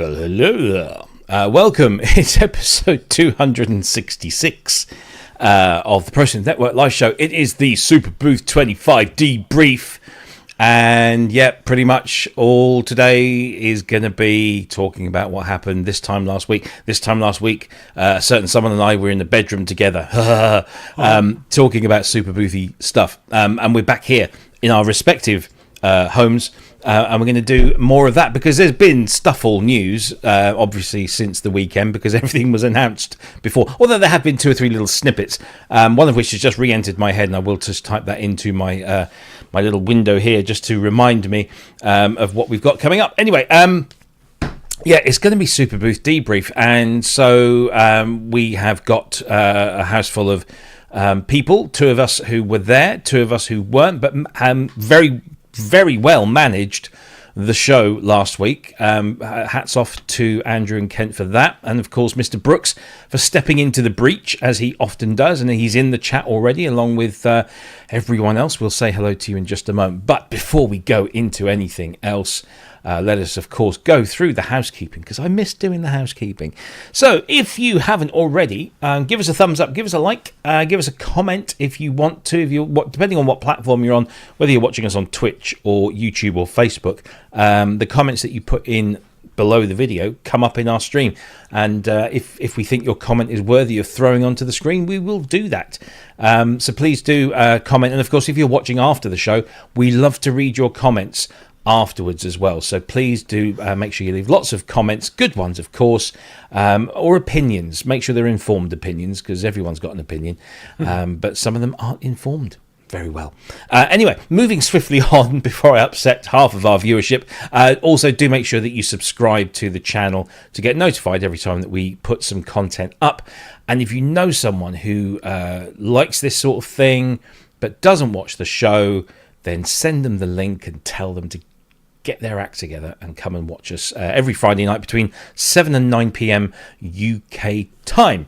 Well, hello there. Welcome. It's episode 266 of the Pro Synth Network live show. It is the Superbooth 25 Debrief. And yeah, pretty much all today is going to be talking about what happened this time last week. A certain someone and I were in the bedroom together talking about Superboothy stuff. And we're back here in our respective homes. And we're going to do more of that because there's been all news, obviously, since the weekend because everything was announced before. Although there have been 2 or 3 little snippets, one of which has just re-entered my head, and I will just type that into my my little window here just to remind me of what we've got coming up. Anyway, yeah, it's going to be Superbooth Debrief, and so we have got a house full of people, 2 of us who were there, 2 of us who weren't, but very well managed the show last week. Hats off to Andrew and Kent for that, and of course Mr. Brooks for stepping into the breach as he often does, and he's in the chat already along with everyone else. We'll say hello to you in just a moment, but before we go into anything else, let us, of course, go through the housekeeping because I miss doing the housekeeping. So if you haven't already, give us a thumbs up, give us a like, give us a comment if you want to. Depending on what platform you're on, whether you're watching us on Twitch or YouTube or Facebook, the comments that you put in below the video come up in our stream. And if we think your comment is worthy of throwing onto the screen, we will do that. So please do comment. And of course, if you're watching after the show, we love to read your comments afterwards as well, so please do make sure you leave lots of comments, good ones of course, or opinions. Make sure they're informed opinions because everyone's got an opinion, but some of them aren't informed very well. Anyway, moving swiftly on before I upset half of our viewership, also do make sure that you subscribe to the channel to get notified every time that we put some content up. And if you know someone who likes this sort of thing but doesn't watch the show, then send them the link and tell them to get their act together and come and watch us every Friday night between 7 and 9 p.m. UK time.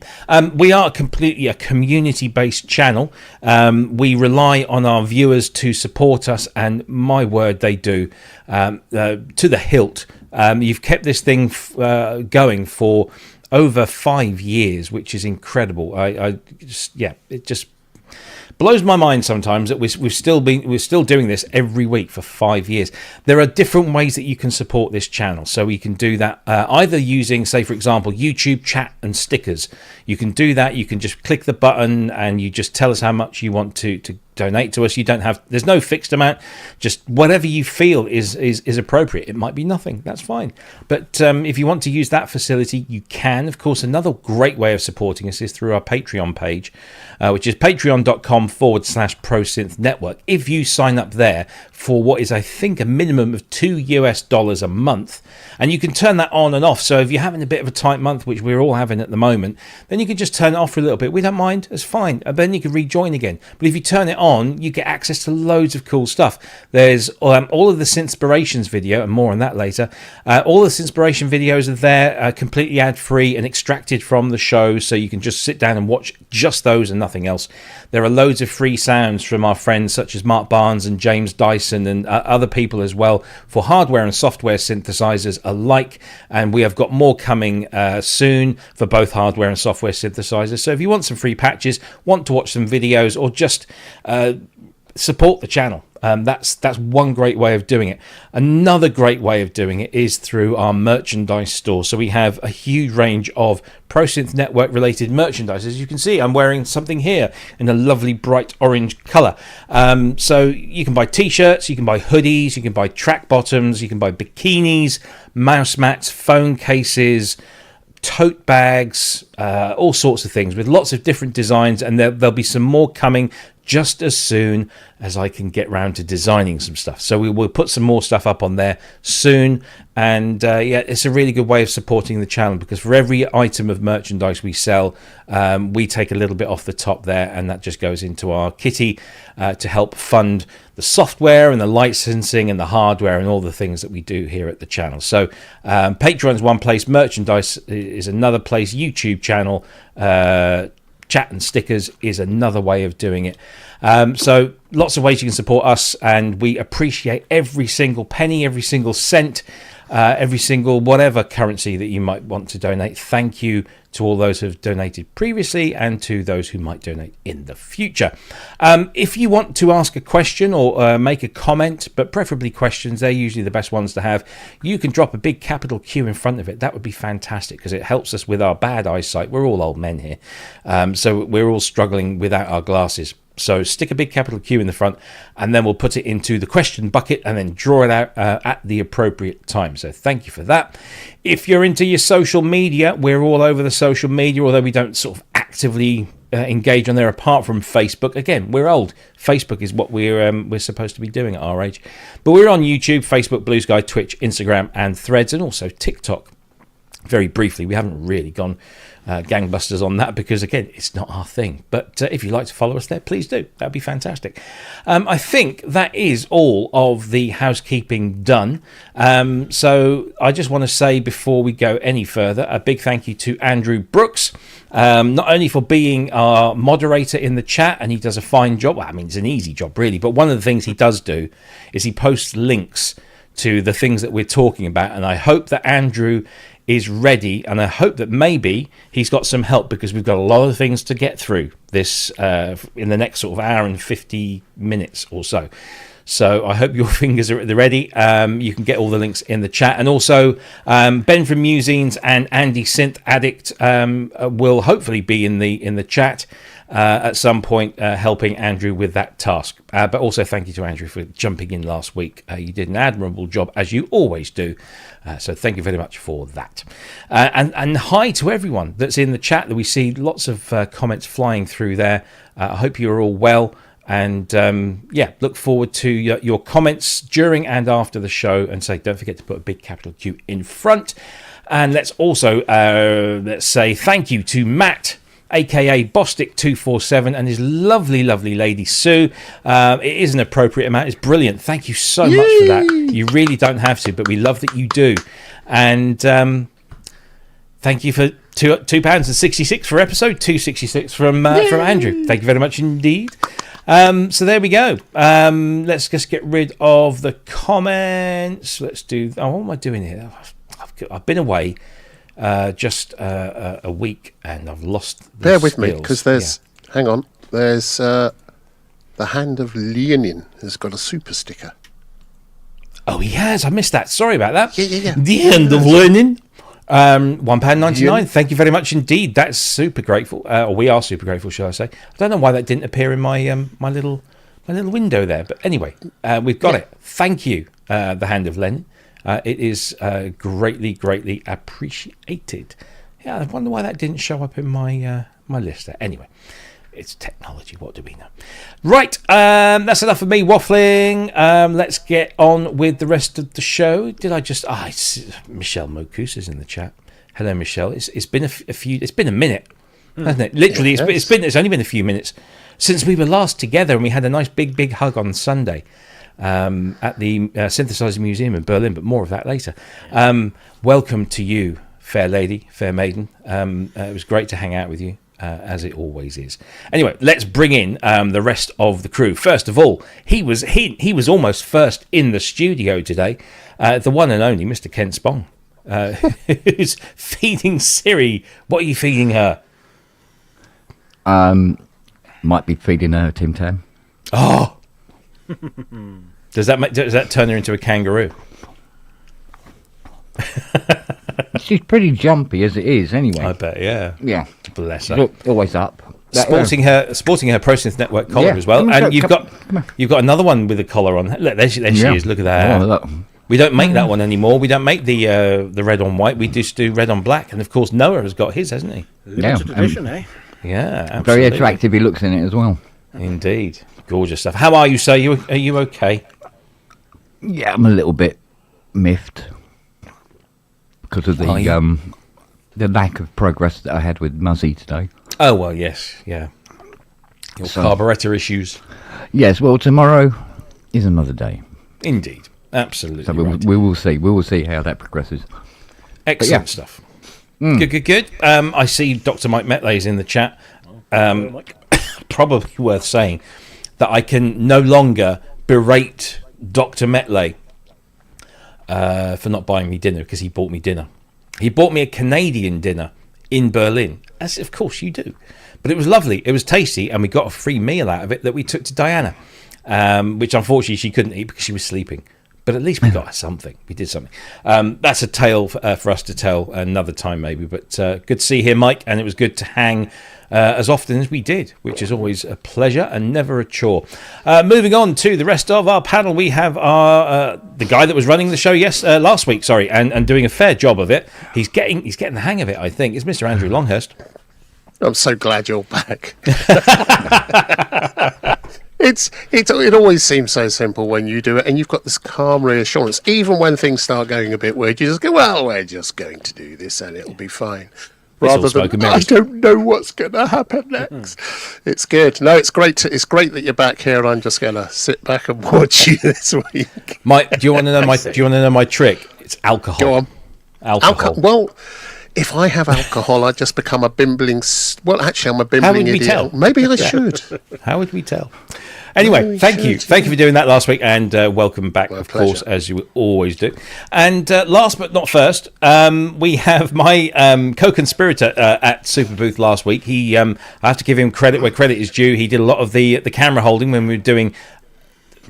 We are completely a community-based channel. We rely on our viewers to support us, and my word, they do, to the hilt. You've kept this thing going for over 5 years, which is incredible. It just blows my mind sometimes that we're still doing this every week for 5 years. There are different ways that you can support this channel. So you can do that either using, say, for example, YouTube chat and stickers. You can do that. You can just click the button and you just tell us how much you want to donate to us. There's no fixed amount, just whatever you feel is appropriate. It might be nothing, that's fine, but if you want to use that facility, you can. Of course, another great way of supporting us is through our Patreon page, which is patreon.com/ProSynth Network. If you sign up there for what is, I think, a minimum of $2 a month, and you can turn that on and off. So if you're having a bit of a tight month, which we're all having at the moment, then you can just turn it off for a little bit. We don't mind, it's fine, and then you can rejoin again. But if you turn it on, you get access to loads of cool stuff. There's all of the Synthspirations video, and more on that later. All the Synthspiration videos are there, completely ad-free and extracted from the show, so you can just sit down and watch just those and nothing else. There are loads of free sounds from our friends such as Mark Barnes and James Dyson and other people as well for hardware and software synthesizers alike, and we have got more coming soon for both hardware and software synthesizers. So if you want some free patches, want to watch some videos, or just support the channel, that's one great way of doing it. Another great way of doing it is through our merchandise store. So we have a huge range of ProSynth Network related merchandise. As you can see, I'm wearing something here in a lovely bright orange color. So you can buy t-shirts, you can buy hoodies, you can buy track bottoms, you can buy bikinis, mouse mats, phone cases, tote bags, all sorts of things with lots of different designs, and there'll be some more coming just as soon as I can get round to designing some stuff. So we will put some more stuff up on there soon, and yeah, it's a really good way of supporting the channel because for every item of merchandise we sell, we take a little bit off the top there, and that just goes into our kitty to help fund the software and the licensing and the hardware and all the things that we do here at the channel. So Patreon's one place, merchandise is another place, YouTube channel, chat and stickers is another way of doing it. So lots of ways you can support us, and we appreciate every single penny, every single cent. every single whatever currency that you might want to donate. Thank you to all those who have donated previously and to those who might donate in the future. If you want to ask a question or make a comment, but preferably questions, they're usually the best ones to have, you can drop a big capital Q in front of it. That would be fantastic because it helps us with our bad eyesight. We're all old men here, so we're all struggling without our glasses. So stick a big capital Q in the front, and then we'll put it into the question bucket and then draw it out at the appropriate time. So thank you for that. If you're into your social media, we're all over the social media, although we don't sort of actively engage on there apart from Facebook. Again, we're old. Facebook is what we're supposed to be doing at our age. But we're on YouTube, Facebook, Blue Sky, Twitch, Instagram, and Threads, and also TikTok. Very briefly, we haven't really gone gangbusters on that because, again, it's not our thing. But if you'd like to follow us there, please do. That'd be fantastic. I think that is all of the housekeeping done. So I just want to say before we go any further, a big thank you to Andrew Brooks, not only for being our moderator in the chat, and he does a fine job. Well, I mean, it's an easy job, really. But one of the things he does do is he posts links to the things that we're talking about. And I hope that Andrew is ready, and I hope that maybe he's got some help because we've got a lot of things to get through this in the next sort of hour and 50 minutes or so. So I hope your fingers are at the ready. You can get all the links in the chat, and also Ben from Musines and Andy Synth Addict will hopefully be in the chat at some point, helping Andrew with that task. But also thank you to Andrew for jumping in last week. You did an admirable job, as you always do. So thank you very much for that. And hi to everyone that's in the chat. That we see lots of comments flying through there. I hope you're all well. And look forward to your comments during and after the show. And don't forget to put a big capital Q in front. And let's also let's say thank you to Matt, aka Bostic247, and his lovely lady Sue. It is an appropriate amount. It's brilliant. Thank you so much for that. You really don't have to, but we love that you do. And thank you for £2.66 for episode 266 from Andrew. Thank you very much indeed. So there we go. Let's just get rid of the comments. Let's do. Oh, what am I doing here? I've been away just a week, and I've lost the Bear with skills. me, because there's... Hang on. There's... the Hand of Lenin has got a super sticker. Oh, he has. I missed that. Sorry about that. Yeah. The Hand of Lenin. £1.99. Thank you very much indeed. That's super grateful. Or we are super grateful, shall I say. I don't know why that didn't appear in my my little window there. But anyway, we've got it. Thank you, the Hand of Lenin. It is greatly appreciated. Yeah, I wonder why that didn't show up in my my list there. Anyway, it's technology. What do we know? Right, that's enough of me waffling. Let's get on with the rest of the show. Did I just... Michelle Mokus is in the chat. Hello, Michelle. It's been a few... It's been a minute, hasn't it? Literally, it's only been a few minutes since we were last together, and we had a nice big hug on Sunday. At the Synthesizer Museum in Berlin, but more of that later. Welcome to you, fair lady, fair maiden. It was great to hang out with you, as it always is. Anyway, let's bring in the rest of the crew. First of all, he was almost first in the studio today. The one and only Mr. Ken Spong, who's feeding Siri. What are you feeding her? Might be feeding her Tim Tam. Oh. Does that turn her into a kangaroo? She's pretty jumpy as it is, anyway. I bet, yeah. Yeah, bless her. Always up. Sporting her ProSynth Network collar as well, and you've got another one with a collar on. Look, there she is. Look at that. Oh, look. We don't make that one anymore. We don't make the red on white. We just do red on black, and of course Noah has got his, hasn't he? Limited edition, eh? Yeah, absolutely. Very attractive. He looks in it as well. Indeed. Gorgeous stuff. How are you, sir? Are you okay? Yeah, I'm a little bit miffed because of the lack of progress that I had with Muzzy today. Oh, well, yes, yeah. Your carburetor issues. Yes, well, tomorrow is another day. Indeed, absolutely. So we will see. We will see how that progresses. Excellent stuff. Good. I see Dr. Mike Metley is in the chat. Probably worth saying that I can no longer berate Dr. Metley for not buying me dinner, because he bought me dinner. He bought me a Canadian dinner in Berlin, as of course you do. But it was lovely, it was tasty, and we got a free meal out of it that we took to Diana, which unfortunately she couldn't eat because she was sleeping. But at least we got something. We did something. That's a tale for us to tell another time, maybe. But good to see you here, Mike. And it was good to hang as often as we did, which is always a pleasure and never a chore. Moving on to the rest of our panel, we have our the guy that was running the show last week, and doing a fair job of it. He's getting the hang of it, I think. It's Mr. Andrew Longhurst. I'm so glad you're back. It always seems so simple when you do it, and you've got this calm reassurance. Even when things start going a bit weird, you just go, well, we're just going to do this and it'll be fine. Rather than, I don't know what's going to happen next. It's good. No, it's great. It's great that you're back here, and I'm just going to sit back and watch you this week. Mike, do you want to know my trick? It's alcohol. Go on. Alcohol. Well, if I have alcohol, I just become a bimbling... Well, actually, I'm a bimbling idiot. Tell? Maybe I should. How would we tell? Anyway, thank you. Thank you for doing that last week, and welcome back, of course, as you always do. And last but not first, we have my co-conspirator at Superbooth last week. He, I have to give him credit where credit is due. He did a lot of the camera holding when we were doing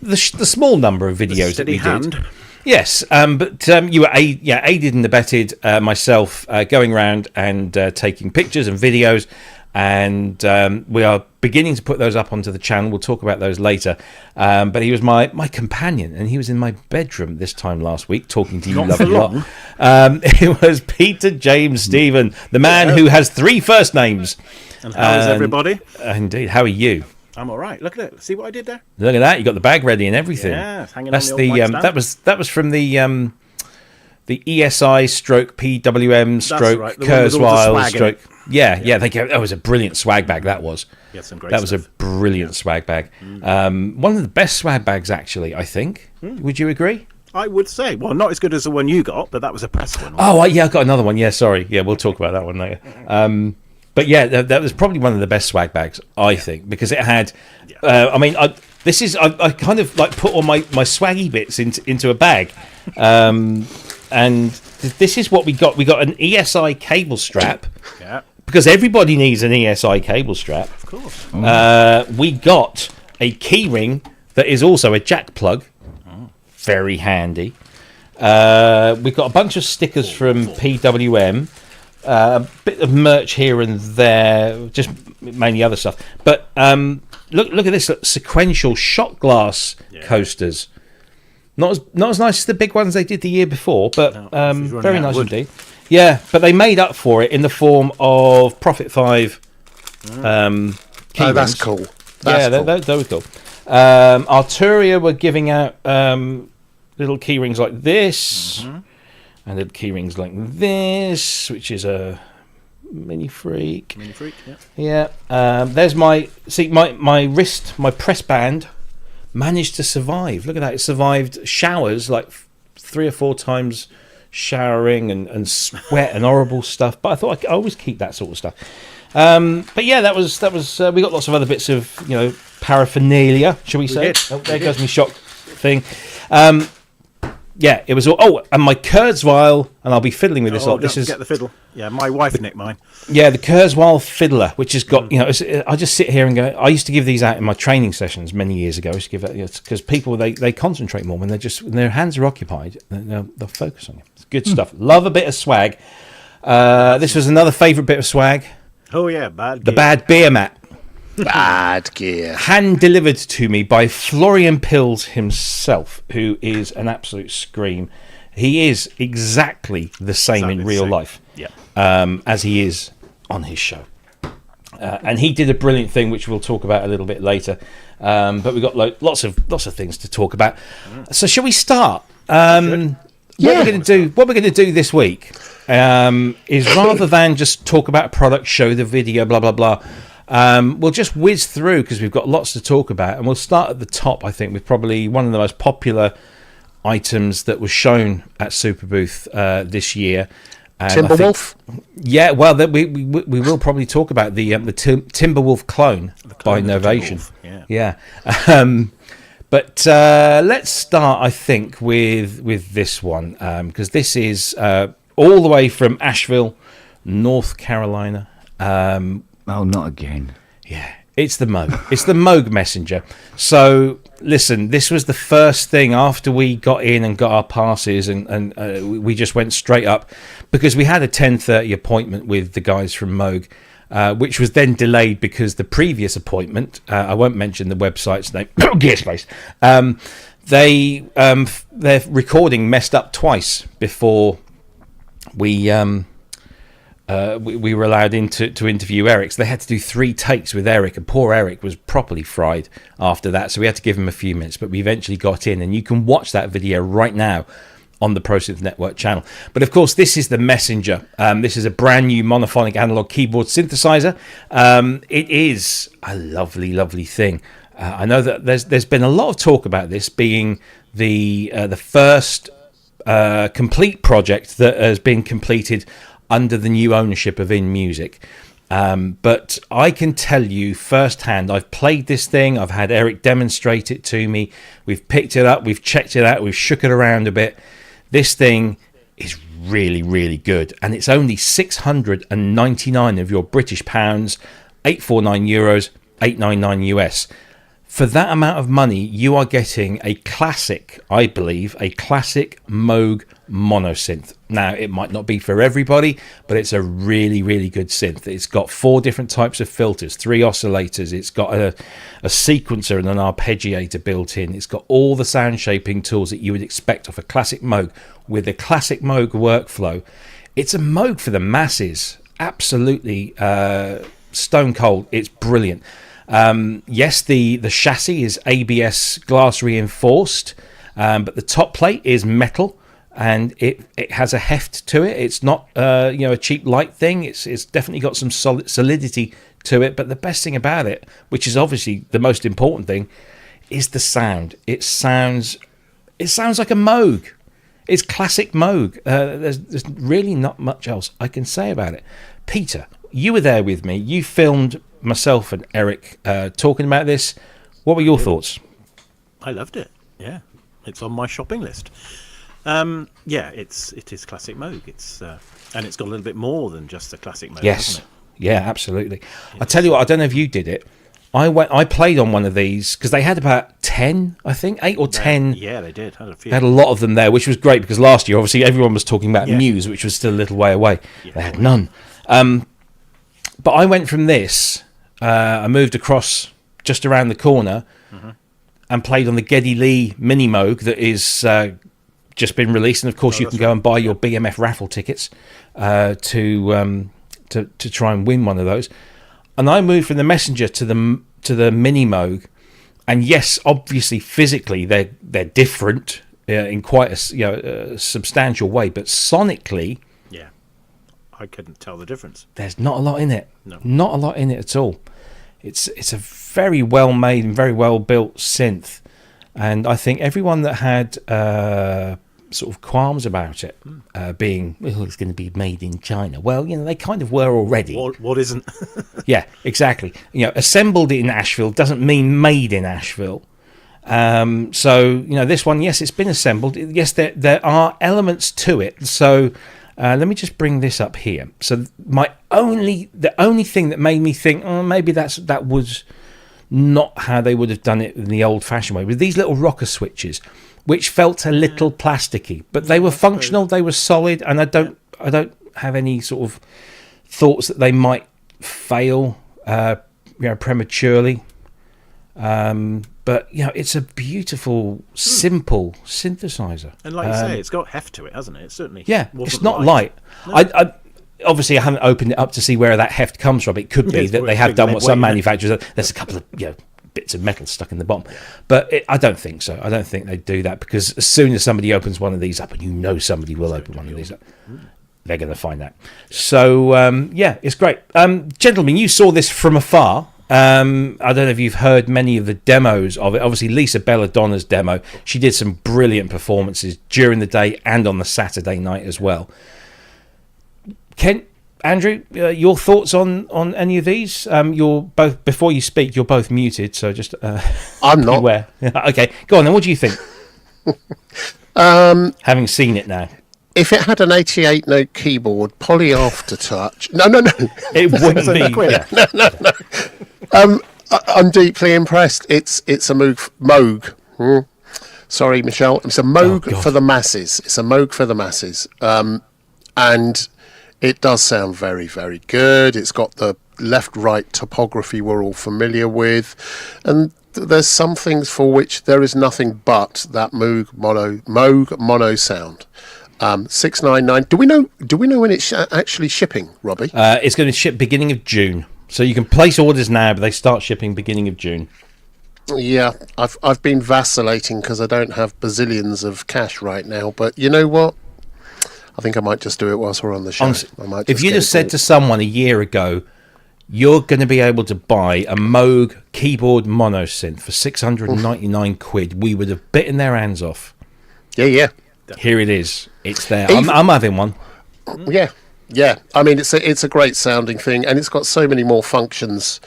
the small number of videos that we did. Yes, but you were aided and abetted myself going around and taking pictures and videos, and we are beginning to put those up onto the channel. We'll talk about those later. But he was my companion, and he was in my bedroom this time last week talking to you lovely lot. It was Peter James Stephen, the man who has 3 first names. And how is everybody? Indeed. How are you? I'm all right. Look at it. See what I did there? Look at that. You got the bag ready and everything. Yeah, it's hanging That's on the old that was from the ESI stroke PWM stroke right. Kurzweil stroke. Yeah. That was a brilliant swag bag. That was. Yeah, some great. That was a brilliant swag bag. One of the best swag bags, actually. I think. Would you agree? I would say. Well, not as good as the one you got, but that was a press one. I got another one. Yeah, sorry. Yeah, we'll talk about that one later. But yeah, that was probably one of the best swag bags, I think, because it had. I kind of like put all my swaggy bits into a bag, and this is what we got. We got an ESI cable strap, because everybody needs an ESI cable strap. Of course. We got a key ring that is also a jack plug, very handy. We've got a bunch of stickers from PWM. A bit of merch here and there, just mainly other stuff. But look at this, sequential shot glass coasters. Not as nice as the big ones they did the year before, but very nice indeed. Yeah, but they made up for it in the form of Profit 5 key that's cool. They were cool. Arturia were giving out little key rings like this. And the key rings like this, which is a Mini Freak. Yeah. There's my wrist, my press band managed to survive. Look at that. It survived showers, like 3 or 4 times showering and sweat and horrible stuff. But I thought I always keep that sort of stuff. But yeah, that was. We got lots of other bits of paraphernalia, shall we say? There goes my shock thing. Yeah, it was all. Oh, and my Kurzweil, and I'll be fiddling with this. Don't forget the fiddle. Yeah, my wife nicked mine. Yeah, the Kurzweil fiddler, which has got I just sit here and go. I used to give these out in my training sessions many years ago. I used to give that because people they concentrate more when their hands are occupied. They'll focus on you. It's good stuff. Love a bit of swag. This was another favourite bit of swag. Oh yeah, bad. The bad beer mat. Bad gear. Hand delivered to me by Florian Pills himself, who is an absolute scream. He is exactly the same in real life as he is on his show. And he did a brilliant thing, which we'll talk about a little bit later. But we've got lots of things to talk about. So shall we start? What we're going to do this week is rather than just talk about a product, show the video, blah, blah, blah, we'll just whiz through because we've got lots to talk about, and we'll start at the top. I think with probably one of the most popular items that was shown at Superbooth this year. Timberwolf. Yeah, well, we will probably talk about the Timberwolf clone by Novation. Yeah. But let's start, I think, with this one, because this is all the way from Asheville, North Carolina. Oh, not again. Yeah, it's the Moog. It's the Moog Messenger. So, listen, this was the first thing after we got in and got our passes, and we just went straight up, because we had a 10:30 appointment with the guys from Moog, which was then delayed because the previous appointment, I won't mention the website's name, Gearspace, their recording messed up twice before we were allowed in to interview Eric. So they had to do 3 takes with Eric, and poor Eric was properly fried after that, so we had to give him a few minutes, but we eventually got in, and you can watch that video right now on the ProSynth Network channel. But of course, this is the Messenger. This is a brand new monophonic analog keyboard synthesizer. It is a lovely thing. I know that there's been a lot of talk about this being the first complete project that has been completed under the new ownership of In Music. But I can tell you firsthand, I've played this thing, I've had Eric demonstrate it to me, we've picked it up, we've checked it out, we've shook it around a bit. This thing is really good, and it's only 699 of your British pounds, 849 euros, 899 US. For that amount of money, you are getting a classic, I believe, a classic Moog monosynth. Now, it might not be for everybody, but it's a really good synth. It's got 4 different types of filters, 3 oscillators. It's got a sequencer and an arpeggiator built in. It's got all the sound shaping tools that you would expect of a classic Moog with a classic Moog workflow. It's a Moog for the masses. Absolutely stone cold. It's brilliant. Yes, the chassis is ABS glass reinforced, but the top plate is metal, and it has a heft to it. It's not a cheap light thing. It's definitely got some solidity to it. But the best thing about it, which is obviously the most important thing, is the sound. It sounds like a Moog. It's classic Moog. There's really not much else I can say about it. Peter, you were there with me. You filmed myself and Eric talking about this. What were your thoughts? I loved it. Yeah, it's on my shopping list. It is classic Moog. It's and it's got a little bit more than just the classic Moog. Yes, hasn't it? Yeah, absolutely. I tell you what, I don't know if you did it. I played on one of these because they had about 10, I think, 8 or 10. Yeah, they did. Had a few. They had a lot of them there, which was great because last year, obviously, everyone was talking about Muse, which was still a little way away. Yeah, they had none. But I went from this. I moved across just around the corner and played on the Geddy Lee Mini Moog that is just been released. And of course, you can go and buy your BMF raffle tickets to try and win one of those. And I moved from the Messenger to the Mini Moog, and yes, obviously physically they're different in quite a substantial way, but sonically, yeah, I couldn't tell the difference. There's not a lot in it. No, not a lot in it at all. It's a very well made and very well built synth, and I think everyone that had sort of qualms about it being it's going to be made in China. Well, they kind of were already. What isn't? Yeah, exactly. Assembled in Asheville doesn't mean made in Asheville. So this one, yes, it's been assembled. Yes, there are elements to it. So let me just bring this up here. So the only thing that made me think, maybe that was not how they would have done it in the old-fashioned way, was these little rocker switches, which felt a little plasticky, but they were functional, they were solid, and I don't have any sort of thoughts that they might fail prematurely. But it's a beautiful, simple synthesizer. And like you say, it's got heft to it, hasn't it? It certainly it's not light. No. I obviously I haven't opened it up to see where that heft comes from. It could be that they have done what some manufacturers. There's a couple of bits of metal stuck in the bottom, but I don't think so. I don't think they do that, because as soon as somebody opens one of these up, and somebody will open one of these up, they're going to find that. So it's great. Gentlemen, you saw this from afar. I don't know if you've heard many of the demos of it. Obviously, Lisa Belladonna's demo. She did some brilliant performances during the day and on the Saturday night as well. Ken, Andrew, your thoughts on any of these? You're both, before you speak, you're both muted, so just I'm not. beware. Okay, go on then. What do you think? Having seen it now, If it had an 88-note keyboard, poly aftertouch. No. it wouldn't be. Yeah. I'm deeply impressed. It's a Moog. Sorry, Michelle. It's a Moog for the masses. It's a Moog for the masses. And it does sound very, very good. It's got the left-right topography we're all familiar with. And there's some things for which there is nothing but that Moog mono sound. 699. Do we know when it's actually shipping, Robbie? It's going to ship beginning of June. So you can place orders now, but they start shipping beginning of June. Yeah, I've been vacillating because I don't have bazillions of cash right now. But you know what? I think I might just do it whilst we're on the show. Honestly, if you'd have said to someone a year ago, you're going to be able to buy a Moog keyboard mono synth for 699 quid, we would have bitten their hands off. Yeah. Here it is. It's there. I'm having one. Yeah. I mean, it's a great sounding thing, and it's got so many more functions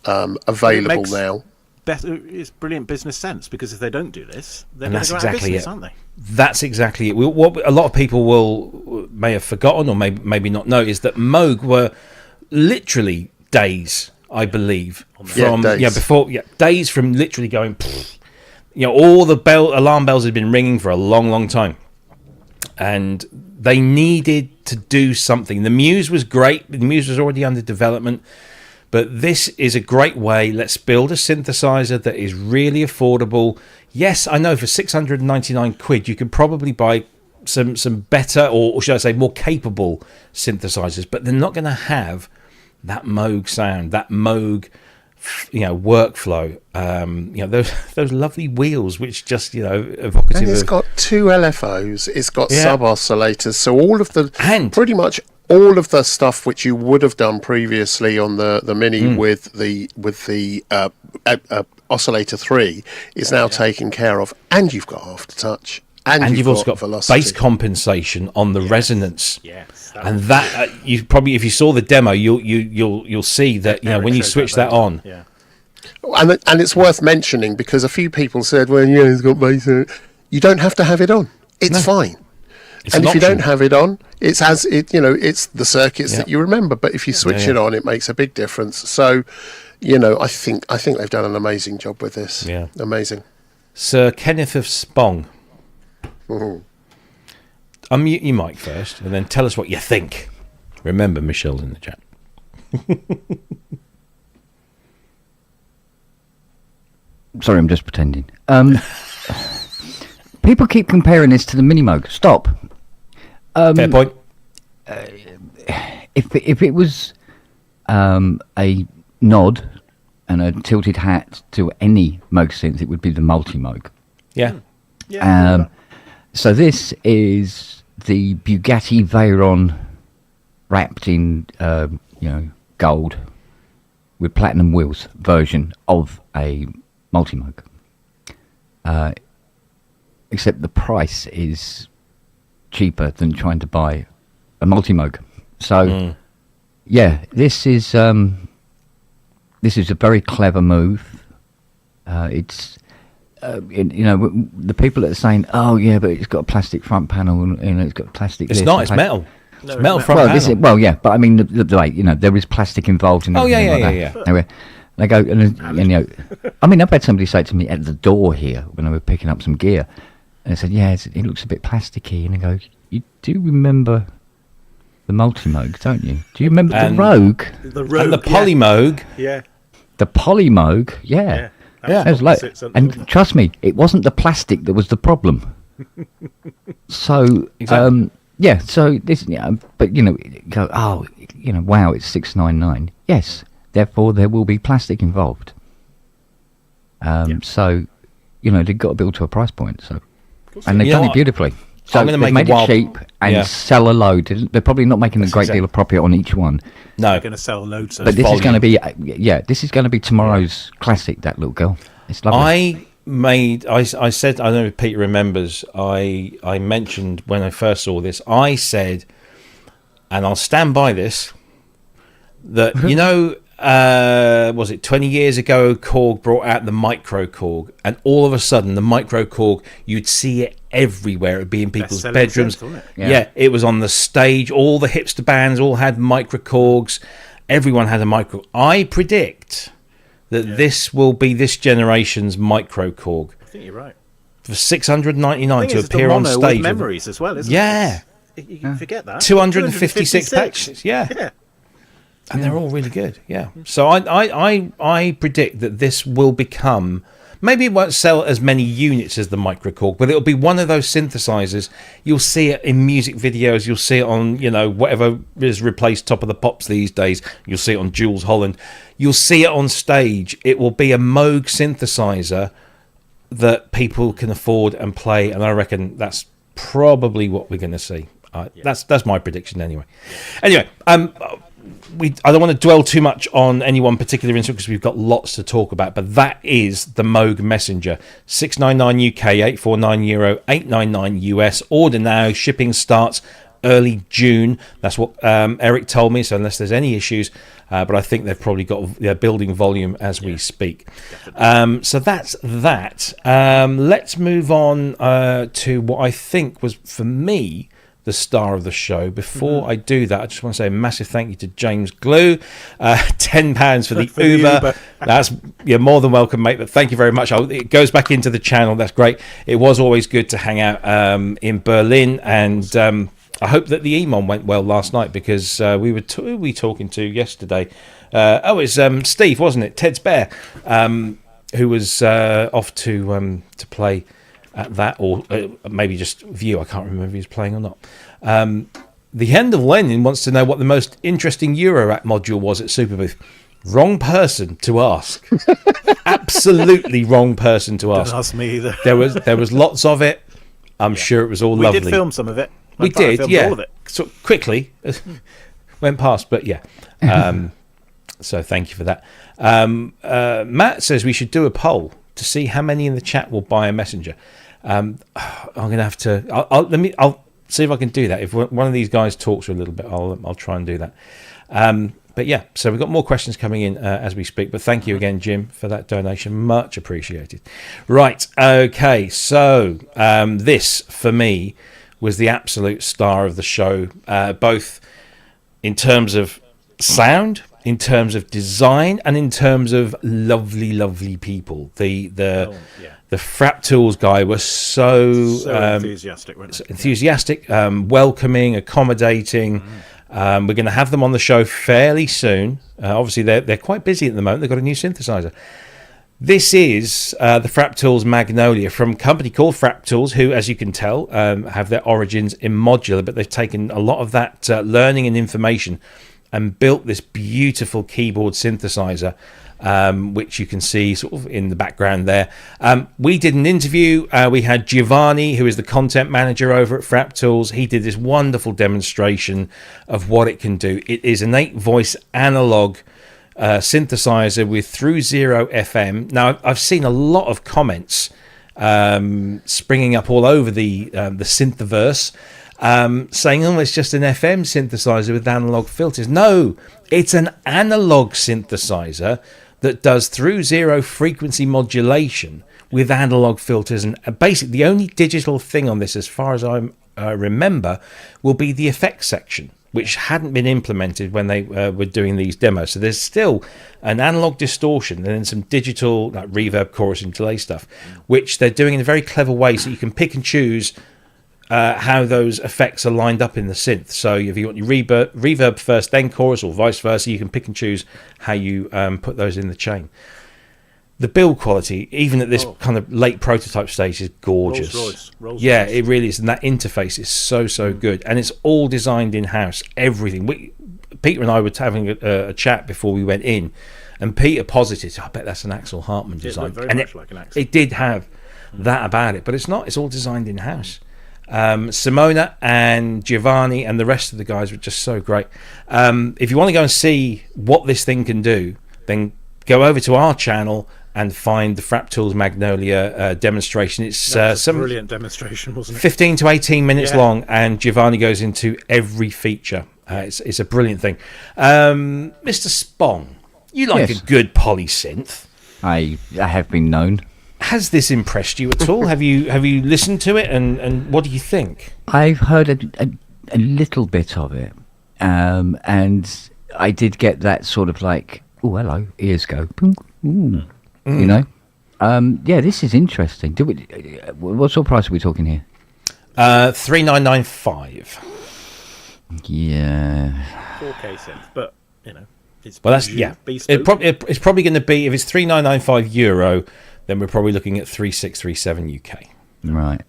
available now. It's brilliant business sense, because if they don't do this, they're And going to go out of business, aren't they? That's exactly it. What a lot of people may have forgotten, or maybe not know, is that Moog were literally days, I believe, days from literally going. All the alarm bells had been ringing for a long, long time, and they needed to do something. The Muse was great. The Muse was already under development. But this is a great way. Let's build a synthesizer that is really affordable. Yes, I know for 699 quid, you could probably buy some better, or should I say more capable synthesizers, but they're not going to have that Moog sound, that Moog, workflow. Those lovely wheels, which just, evocative. And it's got two LFOs. It's got sub oscillators. So all of the pretty much all of the stuff which you would have done previously on the Mini with the Oscillator 3 is now taken care of, and you've got aftertouch, and you've also got velocity. Bass compensation on the resonance. Yes, and that you probably, if you saw the demo, you'll see that when you switch that on. Yeah. And it's worth mentioning because a few people said, "Well, it's got bass in it." You don't have to have it on. It's fine. And if you don't have it on, it's it's the circuits that you remember. But if you switch it on, it makes a big difference. So, I think they've done an amazing job with this. Yeah, amazing. Sir Kenneth of Spong. Unmute your mic first, and then tell us what you think. Remember, Michelle's in the chat. Sorry, I'm just pretending. People keep comparing this to the Mini Moog. Stop. Fair point. If it was a nod and a tilted hat to any Moog synth, it would be the Multi Moog. Yeah. So this is the Bugatti Veyron wrapped in gold with platinum wheels version of a Multi Moog. Except the price is cheaper than trying to buy a Multi Moog. So, this is a very clever move. It's the people that are saying, "Oh yeah, but it's got a plastic front panel and it's got plastic." It's not. It's metal. It's metal front panel. But I mean, there is plastic involved in everything like that. Anyway, they go, I mean, I've had somebody say to me at the door here when I was picking up some gear. And I said, it looks a bit plasticky. And I go, you do remember the Multi Moog, don't you? Do you remember the Rogue? The Rogue. And the Poly Moog. Yeah. The Poly Moog, yeah. And trust me, it wasn't the plastic that was the problem. So, exactly. So this, but go, wow, it's 699. Yes, therefore there will be plastic involved. So, they've got to build to a price point, so. And they've done it beautifully. So they've made it cheap and sell a load. They're probably not making a great deal of profit on each one. No, they're going to sell loads. But this is going to be, this is going to be tomorrow's classic. That little girl, it's lovely. I said, I don't know if Pete remembers. I mentioned when I first saw this. I said, and I'll stand by this, that, you know, was it 20 years ago, Korg brought out the micro Korg, and all of a sudden the micro Korg, you'd see it everywhere. It'd be in people's bedrooms. Synth, yeah, it was on the stage. All the hipster bands all had micro Korgs. Everyone had a micro. I predict that this will be this generation's micro Korg. I think you're right. For $699 to it's appear the on mono stage. with memories as well, isn't it? Yeah. You can forget that. 256 patches. Yeah. And they're all really good. Yeah. So I predict that this will become, maybe it won't sell as many units as the micro Korg, but it'll be one of those synthesizers. You'll see it in music videos. You'll see it on, you know, whatever is replaced Top of the Pops these days. You'll see it on Jules Holland. You'll see it on stage. It will be a Moog synthesizer that people can afford and play, and I reckon that's probably what we're going to see. That's my prediction anyway. Anyway, I don't want to dwell too much on any one particular instrument because we've got lots to talk about, but that is the Moog Messenger. $699 UK, €849, $899 US. Order now. Shipping starts early June. That's what Eric told me, so unless there's any issues, but I think they've probably got their building volume as we speak. So that's that. Let's move on to what I think was, for me, the star of the show. Before I do that, I just want to say a massive thank you to James Glue. £10 for the Uber. That's, you're more than welcome, mate, but thank you very much. It goes back into the channel. That's great. It was always good to hang out in Berlin, and I hope that the EMON went well last night, because who were we talking to yesterday? It's Steve, wasn't it? Ted's Bear, who was off to play at that, or maybe just view. I can't remember if he was playing or not. The End of Lenin wants to know what the most interesting Eurorack module was at Superbooth. Wrong person to ask. Absolutely wrong person to ask. Don't ask me either. There was lots of it. I'm sure it was all lovely. We did film some of it. We did, all of it. So quickly went past, but yeah. So thank you for that. Matt says we should do a poll to see how many in the chat will buy a Messenger. I'm going to have to. I'll see if I can do that. If one of these guys talks for a little bit, I'll try and do that. But yeah, so we've got more questions coming in as we speak. But thank you again, Jim, for that donation. Much appreciated. Right. Okay. So this for me was the absolute star of the show, both in terms of sound, in terms of design, and in terms of lovely people. The Frap Tools guy was so enthusiastic, welcoming, accommodating. We're going to have them on the show fairly soon. Obviously, they're quite busy at the moment. They've got a new synthesizer. This is the Frap Tools Magnolia from a company called Frap Tools, who, as you can tell, have their origins in modular, but they've taken a lot of that learning and information and built this beautiful keyboard synthesizer, which you can see sort of in the background there. We did an interview. We had Giovanni, who is the content manager over at Frap Tools. He did this wonderful demonstration of what it can do. It is an 8-voice analog synthesizer with through zero FM. Now, I've seen a lot of comments springing up all over the Synthverse, saying, oh, it's just an FM synthesizer with analog filters. No, it's an analog synthesizer that does through zero frequency modulation with analog filters. And basically, the only digital thing on this, as far as I remember, will be the effects section, which hadn't been implemented when they were doing these demos. So there's still an analog distortion and then some digital like reverb, chorus, and delay stuff, which they're doing in a very clever way, so you can pick and choose how those effects are lined up in the synth. So if you want your reverb first, then chorus, or vice versa, you can pick and choose how you put those in the chain. The build quality, even at this kind of late prototype stage, is gorgeous. Rolls-Royce. It really is. And that interface is so good. And it's all designed in-house, everything. Peter and I were having a chat before we went in, and Peter posited, I bet that's an Axel Hartman design. It very much like an Axel. It did have that about it, but it's not. It's all designed in-house. Simona and Giovanni and the rest of the guys were just so great. If you want to go and see what this thing can do, then go over to our channel and find the Frap Tools Magnolia demonstration. It's some brilliant demonstration, wasn't it? 15 to 18 minutes long, and Giovanni goes into every feature. It's a brilliant thing. Mr. Spong, you like Yes. a good polysynth. I have been known. Has this impressed you at all? Have you listened to it, and what do you think? I've heard a little bit of it, and I did get that sort of like, oh, hello, ears go, boom, ooh, you know. Yeah, this is interesting. What sort of price are we talking here? 3,995. Yeah. 4K synth, but it's Well, that's bespoke. it's probably going to be, if it's 3,995 euro, then we're probably looking at 3,637 UK. Right.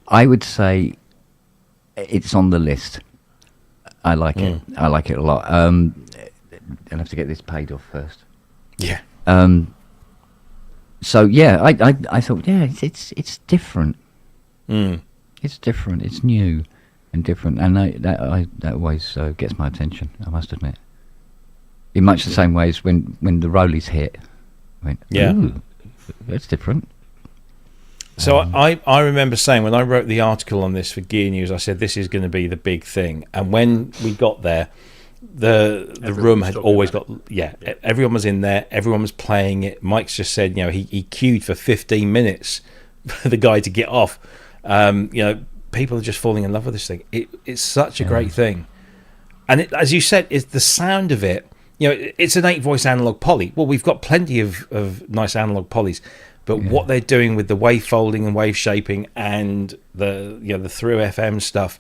I would say it's on the list. I like it. I like it a lot. I'll have to get this paid off first. Yeah. So yeah, I thought, yeah, it's different. It's different. It's new and different, and that always gets my attention, I must admit. In much the same way as when the Rollies hit, I went, ooh, that's different. So I remember saying, when I wrote the article on this for Gear News, I said this is going to be the big thing. And when we got there, the room had always got everyone was in there, everyone was playing it. Mike's just said, he queued for 15 minutes for the guy to get off. People are just falling in love with this thing. It's such a great thing, and as you said, it's the sound of it. It's an 8-voice analog poly. Well, we've got plenty of nice analog polys, but what they're doing with the wave folding and wave shaping and the through FM stuff,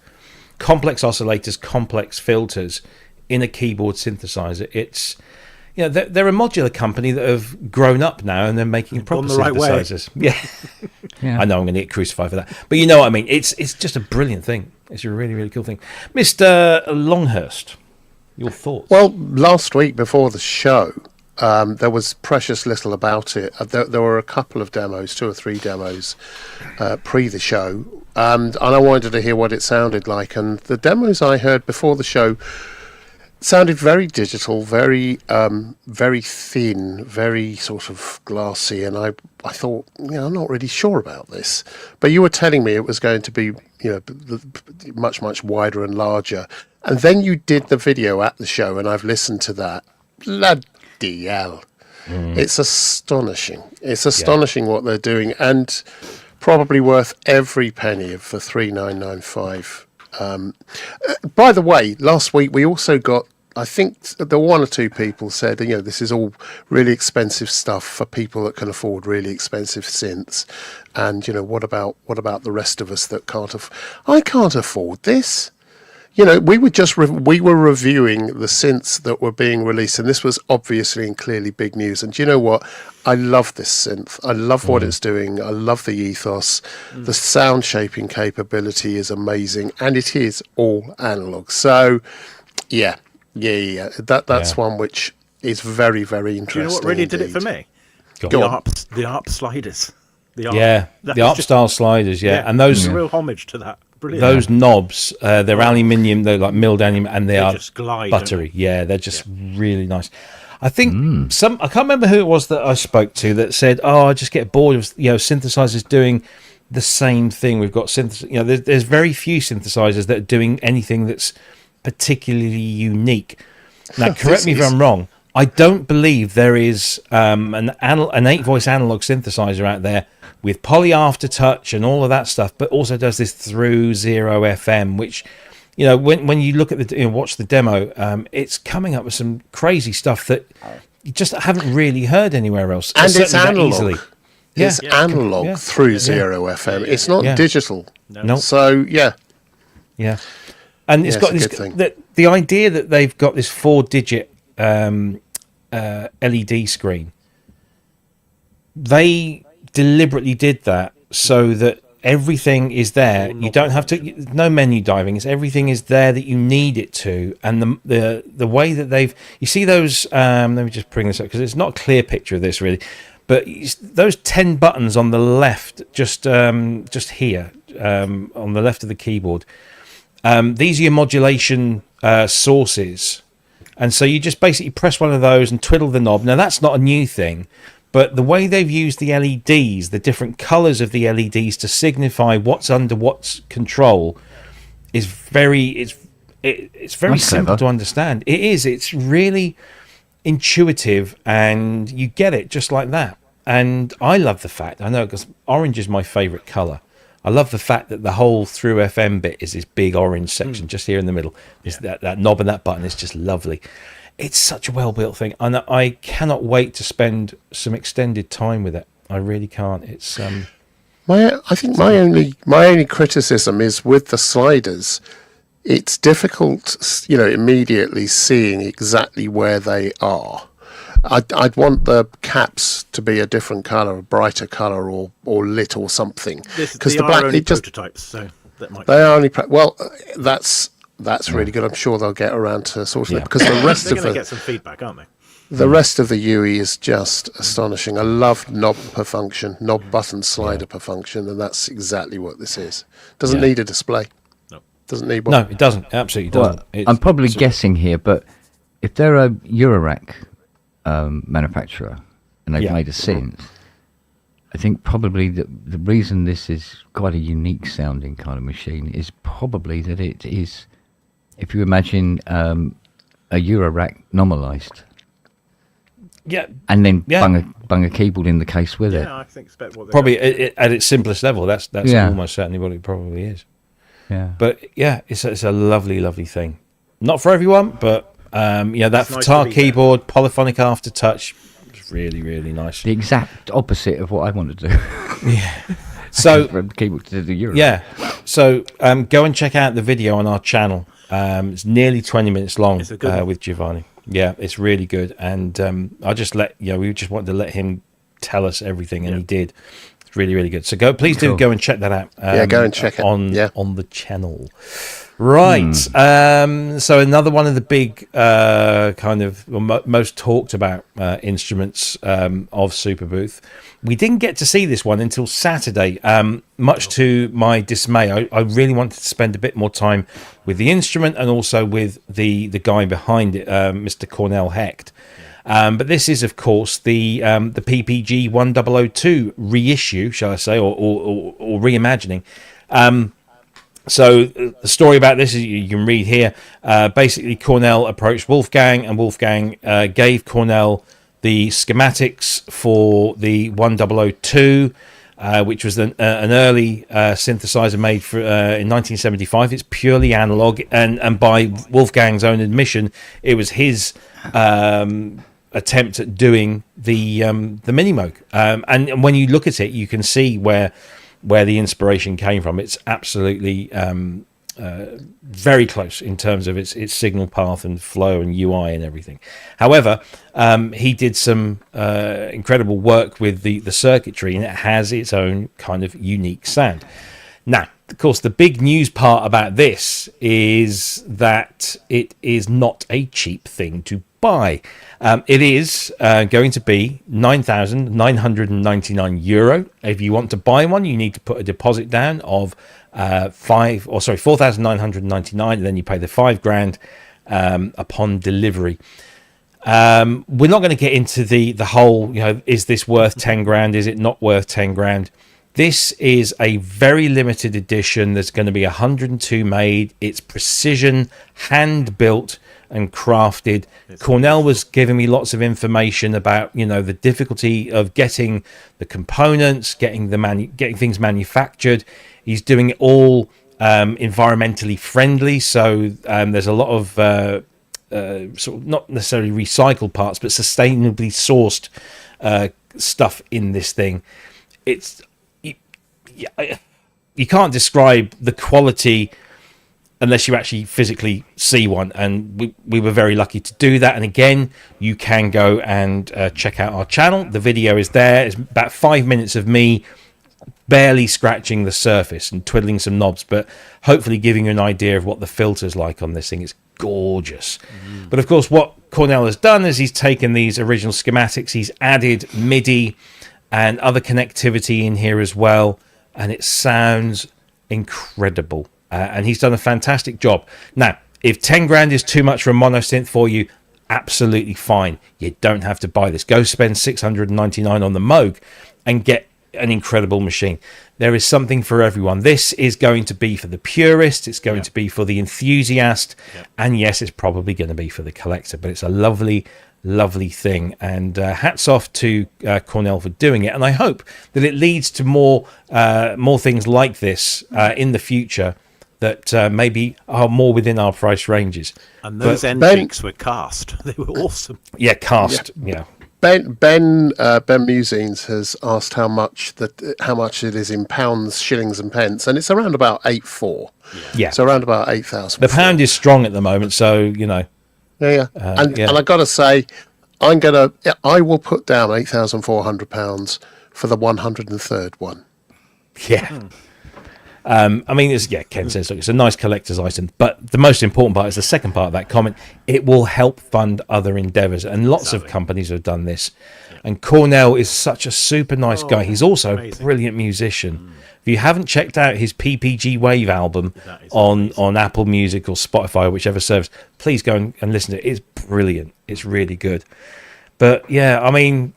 complex oscillators, complex filters in a keyboard synthesizer. It's they're a modular company that have grown up now, and they're making proper the right way. synthesizers. Yeah. I know I'm going to get crucified for that, but you know what I mean. It's just a brilliant thing. It's a really, really cool thing. Mr. Longhurst, your thoughts? Well, last week before the show, there was precious little about it. There were a couple of demos, 2 or 3 demos, pre the show, and I wanted to hear what it sounded like. And the demos I heard before the show sounded very digital, very very thin, very sort of glassy, and I thought, I'm not really sure about this. But you were telling me it was going to be, much, much wider and larger. And then you did the video at the show, and I've listened to that. Bloody hell. It's astonishing. It's astonishing what they're doing, and probably worth every penny of the 3,995. By the way, last week we also got, I think the 1 or 2 people said, this is all really expensive stuff for people that can afford really expensive synths, and what about the rest of us that can't I can't afford this. We were just we were reviewing the synths that were being released, and this was obviously and clearly big news. And do you know what? I love this synth. I love what it's doing. I love the ethos. The sound shaping capability is amazing, and it is all analog. So, yeah. That's one which is very, very interesting. Do you know what really did it for me? The ARP sliders. The ARP style sliders, and those real homage to that. Brilliant. Those knobs, they're aluminium, they're like milled aluminium, and they are just glide, buttery. They're just really nice. I think I can't remember who it was that I spoke to that said, I just get bored of synthesizers doing the same thing. We've got there's very few synthesizers that are doing anything that's particularly unique. Now, correct me if I'm wrong. I don't believe there is an 8-voice analog synthesizer out there with poly aftertouch and all of that stuff, but also does this through 0 FM, which, when you look at watch the demo, it's coming up with some crazy stuff that you just haven't really heard anywhere else. And it's analog. Easily. It's analog through 0 FM. It's not digital. No. So, yeah. And it's got this, the idea that they've got this 4-digit LED screen. They deliberately did that so that everything is there. You don't have to, no menu diving. It's everything is there that you need it to. And the way that you see those. Let me just bring this up because it's not a clear picture of this really. But those 10 buttons on the left, just here on the left of the keyboard. These are your modulation sources. And so you just basically press one of those and twiddle the knob. Now, that's not a new thing, but the way they've used the LEDs, the different colours of the LEDs to signify what's under what's control is it's very That's simple clever. to understand. It is. It's really intuitive, and you get it just like that. And I love the fact, I know, because orange is my favorite color. I love the fact that the whole through FM bit is this big orange section just here in the middle. It's that knob and that button is just lovely. It's such a well-built thing, and I cannot wait to spend some extended time with it. I really can't. It's I think my only criticism is with the sliders. It's difficult, immediately seeing exactly where they are. I'd want the caps to be a different colour, a brighter colour, or lit or something. Because the black only prototypes, so that might. They are only that's really good. I'm sure they'll get around to sorting it, because the rest they're of going to get some feedback, aren't they? the rest of the UE is just astonishing. I love knob per function, knob button slider per function, and that's exactly what this is. Doesn't need a display. No. Doesn't need one. no, it doesn't. It absolutely doesn't. Well, I'm probably guessing here, but if they're a Eurorack manufacturer and they've made a synth, I think probably the reason this is quite a unique sounding kind of machine is probably that it is, if you imagine a Eurorack normalized. Yeah. And then bung a keyboard in the case with it. Yeah, I think it's about what they Probably at its simplest level, that's almost certainly what it probably is. Yeah. But yeah, it's a lovely, lovely thing. Not for everyone, but that nice guitar to be keyboard, polyphonic aftertouch, it's really, really nice. The exact opposite of what I want to do. Yeah. So From the keyboard to the Eurorack. yeah. So go and check out the video on our channel. It's nearly 20 minutes long It's a good one. with Giovanni. Yeah, it's really good. And I just we just wanted to let him tell us everything, and he did. It's really, really good. So please do go and check that out. Go and check it on the channel. Right. So another one of the big most talked about instruments of Superbooth. We didn't get to see this one until Saturday, much to my dismay. I really wanted to spend a bit more time with the instrument and also with the guy behind it, Mr. Cornell Hecht. But this is, of course, the PPG 1002 reissue, shall I say, or reimagining. So the story about this is you can read here. Basically, Cornell approached Wolfgang, and Wolfgang gave Cornell the schematics for the 1002, which was an early synthesizer made in 1975. It's purely analog, and by Wolfgang's own admission, it was his attempt at doing the Mini Moog. And when you look at it, you can see where the inspiration came from. It's absolutely very close in terms of its signal path and flow and UI and everything. However, he did some incredible work with the circuitry, and it has its own kind of unique sound. Now, of course, the big news part about this is that it is not a cheap thing to buy. It is going to be €9,999. If you want to buy one, you need to put a deposit down of $4,999, and then you pay the $5,000 upon delivery. We're not going to get into the whole, is this worth 10 grand? Is it not worth 10 grand? This is a very limited edition. There's going to be 102 made. It's precision, hand built and crafted. Cornell was giving me lots of information about the difficulty of getting the components, getting things manufactured. He's doing it all environmentally friendly, so there's a lot of sort of not necessarily recycled parts, but sustainably sourced stuff in this thing. You can't describe the quality unless you actually physically see one, and we were very lucky to do that. And again, you can go and check out our channel. The video is there. It's about 5 minutes of me barely scratching the surface and twiddling some knobs, but hopefully giving you an idea of what the filter's like on this thing. It's gorgeous. But of course, what Cornell has done is he's taken these original schematics, he's added MIDI and other connectivity in here as well, and it sounds incredible. And he's done a fantastic job. Now, if 10 grand is too much for a mono synth for you, absolutely fine. You don't have to buy this. Go spend $699 on the Moog and get an incredible machine. There is something for everyone. This is going to be for the purist. It's going to be for the enthusiast. And yes, it's probably going to be for the collector. But it's a lovely, lovely thing. And hats off to Cornell for doing it. And I hope that it leads to more things like this in the future that maybe are more within our price ranges. And those end cheeks were cast. They were awesome. Yeah, cast. Yeah. Ben Musines has asked how much it is in pounds, shillings, and pence, and it's around about 8.4. Yeah, so around about 8,000. The pound is strong at the moment, so you know. Yeah. And I got to say, I will put down £8,400 for the 103rd one. Yeah. I mean, Ken says, look, it's a nice collector's item, but the most important part is the second part of that comment. It will help fund other endeavours, and lots of companies have done this. And Cornell is such a super nice guy. He's also a brilliant musician. If you haven't checked out his PPG Wave album on Apple Music or Spotify or whichever service, please go and listen to it. It's brilliant. It's really good. But yeah, I mean,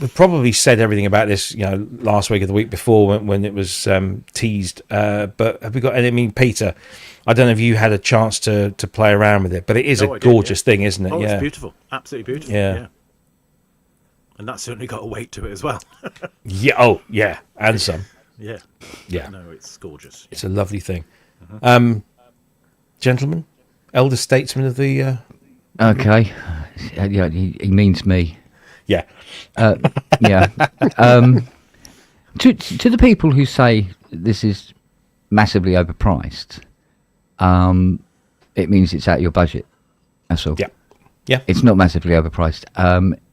we've probably said everything about this, last week or the week before when it was teased. But have we got? I mean, Peter, I don't know if you had a chance to play around with it, but it is a gorgeous thing, isn't it? Oh, it's beautiful, absolutely beautiful. Yeah. And that's certainly got a weight to it as well. Yeah. Oh, yeah, and some. Yeah. No, it's gorgeous. It's a lovely thing. Gentlemen, elder statesman of the. Okay, yeah, he means me. Yeah. Yeah. To the people who say this is massively overpriced, it means it's out of your budget. That's all. Yeah. Yeah. It's not massively overpriced.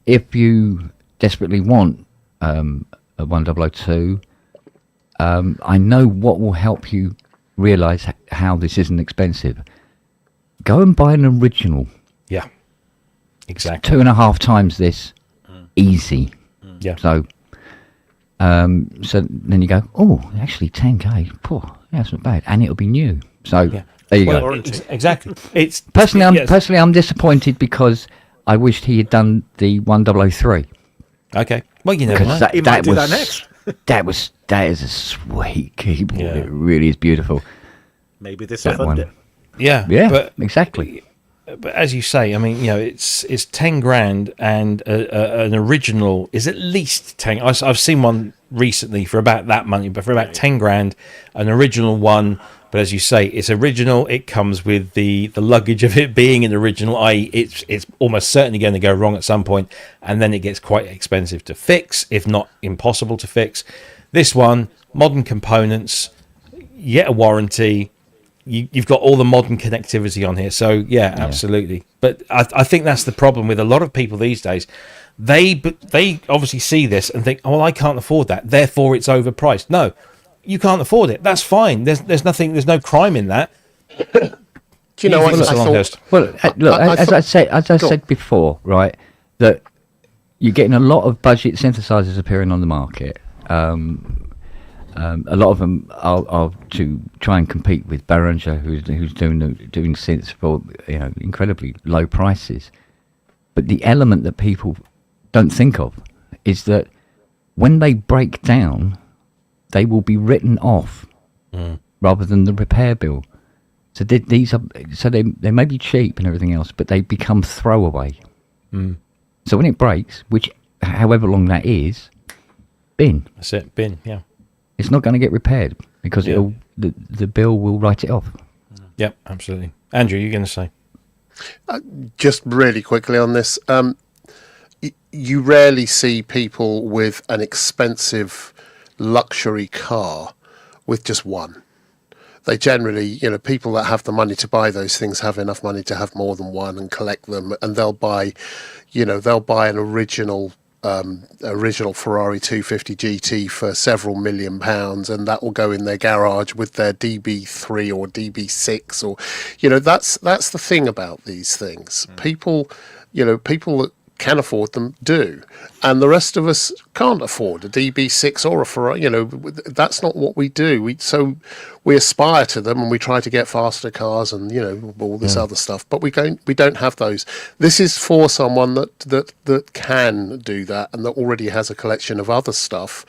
If you desperately want a 1002, I know what will help you realise how this isn't expensive. Go and buy an original. Yeah. Exactly. 2.5 times this. Easy. Yeah. So then you go, oh, actually 10k. Poor, that's not bad, and it'll be new. So there you go. Exactly. It's personally, I'm disappointed because I wished he had done the 1003. Okay. Well, you never know. That is a sweet keyboard. Yeah. It really is beautiful. Maybe this will fund it. Yeah. Yeah. But exactly. But as you say, I mean, it's 10 grand, and an original is at least 10. I've seen one recently for about that money, but for about 10 grand, an original one. But as you say, it's original. It comes with the luggage of it being an original, i.e., it's almost certainly going to go wrong at some point, and then it gets quite expensive to fix, if not impossible to fix. This one, modern components, yet a warranty. You've got all the modern connectivity on here, so yeah, absolutely. But I think that's the problem with a lot of people these days. They obviously see this and think, oh, well, I can't afford that, therefore it's overpriced. No, you can't afford it. That's fine. There's nothing. There's no crime in that. Do you know what? As I said before, right, that you're getting a lot of budget synthesizers appearing on the market. A lot of them are to try and compete with Behringer, who's doing synths for incredibly low prices. But the element that people don't think of is that when they break down, they will be written off rather than the repair bill. So they may be cheap and everything else, but they become throwaway. So when it breaks, which however long that is, bin. That's it, bin. Yeah. It's not going to get repaired because the bill will write it off. Yep, absolutely. Andrew, you're going to say? Just really quickly on this, you rarely see people with an expensive luxury car with just one. They generally, people that have the money to buy those things have enough money to have more than one and collect them, and they'll buy an original Ferrari 250 GT for several £1 million, and that will go in their garage with their DB3 or DB6, or that's the thing about these things. People that can afford them do, and the rest of us can't afford a DB6 or a Ferrari. That's not what we do. We aspire to them, and we try to get faster cars and all this other stuff, but we don't have those. This is for someone that can do that and that already has a collection of other stuff.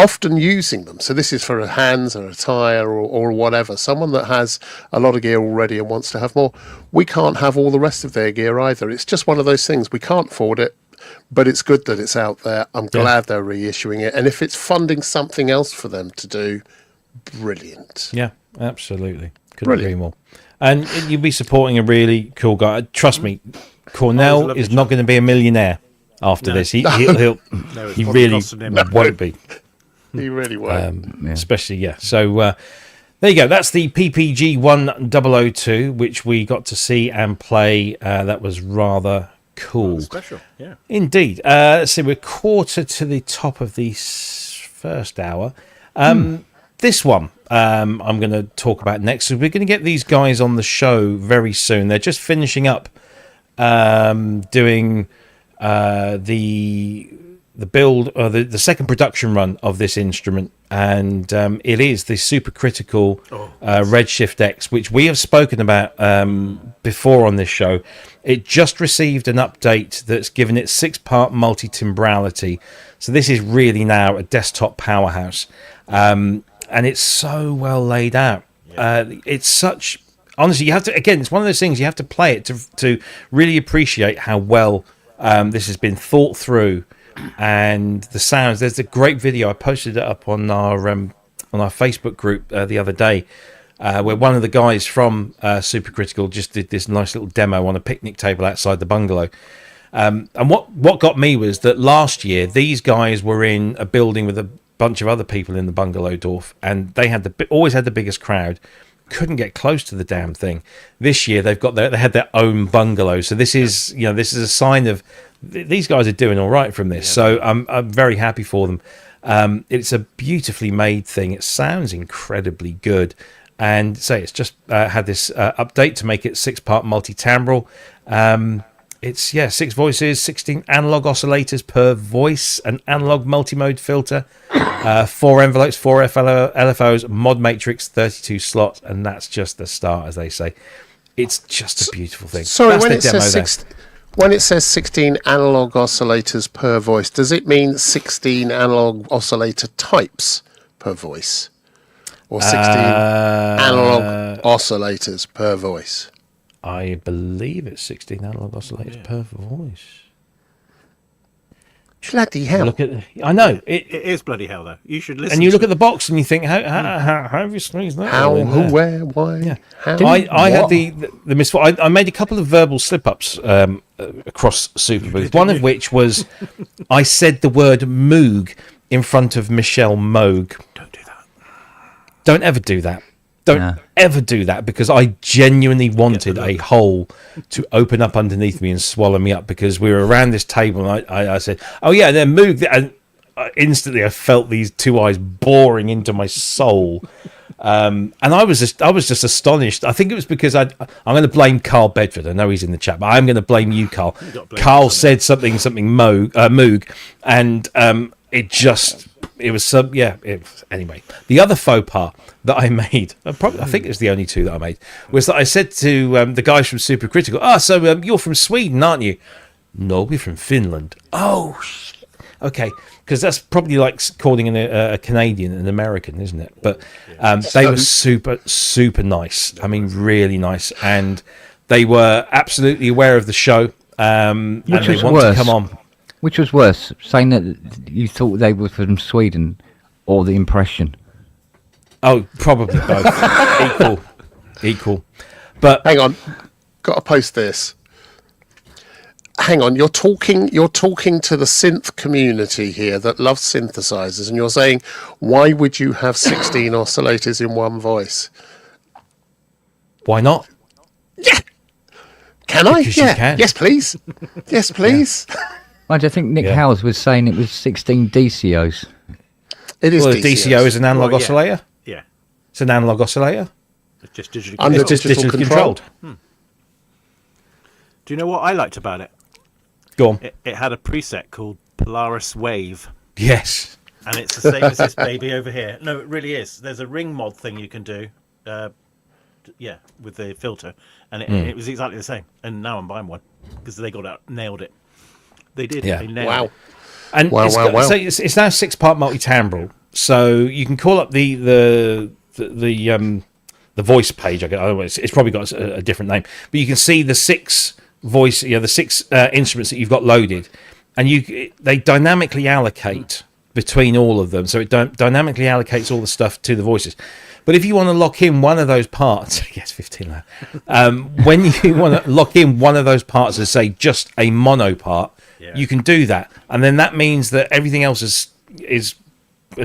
often using them. So this is for a hands or a tyre or whatever. Someone that has a lot of gear already and wants to have more, we can't have all the rest of their gear either. It's just one of those things. We can't afford it, but it's good that it's out there. I'm glad they're reissuing it. And if it's funding something else for them to do, brilliant. Yeah, absolutely. Couldn't agree more. And you'll be supporting a really cool guy. Trust me, Cornell is not going to be a millionaire after this. He really won't be. He really won't. Especially, So there you go. That's the PPG 1002, which we got to see and play. That was rather cool. Special, yeah. Indeed. Let's see, we're quarter to the top of the first hour. This one I'm going to talk about next. So we're going to get these guys on the show very soon. They're just finishing up doing the build, the second production run of this instrument, and it is the Supercritical Redshift X, which we have spoken about before on this show. It just received an update that's given it 6-part multi-timbrality. So this is really now a desktop powerhouse. And it's so well laid out. It's such... Honestly, you have to... Again, it's one of those things, you have to play it to really appreciate how well this has been thought through. And the sounds... There's a great video. I posted it up on our Facebook group the other day, where one of the guys from Supercritical just did this nice little demo on a picnic table outside the bungalow. And what got me was that last year, these guys were in a building with a bunch of other people in the bungalow dorf, and they had always had the biggest crowd, couldn't get close to the damn thing. This year they had their own bungalow, so this is a sign of these guys are doing all right from this. So I'm very happy for them. It's a beautifully made thing. It sounds incredibly good, and it's just had this update to make it 6-part multi-timbral. It's 6 voices, 16 analog oscillators per voice, an analog multi-mode filter, 4 envelopes, 4 LFOs, mod matrix, 32 slots, and that's just the start, as they say. It's just a beautiful thing. Sorry, when it says 16 analog oscillators per voice, does it mean 16 analog oscillator types per voice, or 16 analog oscillators per voice? I believe it's 16 analog oscillators per voice. Bloody hell! I know it is bloody hell, though. You should listen. And you look at the box and you think, how have you squeezed that? How, who, where, why? Yeah. How? I had the misfortune. I made a couple of verbal slip-ups across Superbooth. One of which was I said the word Moog in front of Michelle Moog. Don't do that. Don't ever do that. Don't ever do that, because I genuinely wanted a hole to open up underneath me and swallow me up, because we were around this table and I said, oh yeah, they're Moog. And instantly I felt these two eyes boring into my soul. And I was just astonished. I think it was because I'm going to blame Carl Bedford. I know he's in the chat, but I'm going to blame you, Carl. Carl said something Moog, and it was some, anyway. The other faux pas that I made, I think it was the only two that I made, was that I said to the guys from Supercritical, so you're from Sweden, aren't you? No, we're from Finland. Oh, shit. Okay, because that's probably like calling a Canadian an American, isn't it? But they were super, super nice. I mean, really nice. And they were absolutely aware of the show. And they wanted to come on. Which was worse, saying that you thought they were from Sweden, or the impression? Oh, probably both. Equal. But hang on, got to post this. Hang on, you're talking to the synth community here that loves synthesizers, and you're saying, why would you have 16 oscillators in one voice? Why not? Yeah. Can I? Because you can. Yes, please. Yes, please. I think Nick Howes was saying it was 16 DCOs. It is. Well, a DCO is an analog oscillator. Yeah. It's an analog oscillator. It's just digitally Under controlled. digital controlled. Do you know what I liked about it? Go on. It had a preset called Polaris Wave. Yes. And it's the same as this baby over here. No, it really is. There's a ring mod thing you can do. With the filter. And it was exactly the same. And now I'm buying one because they nailed it. They did. Yeah. They nailed it. And so it's now 6-part multi-timbral. So you can call up the voice page. I don't know, it's probably got a different name, but you can see the six instruments that you've got loaded, and they dynamically allocate between all of them. So it dynamically allocates all the stuff to the voices. But if you want to lock in one of those parts, yes, 15 loud. When you want to lock in one of those parts as, say, just a mono part, you can do that, and then that means that everything else has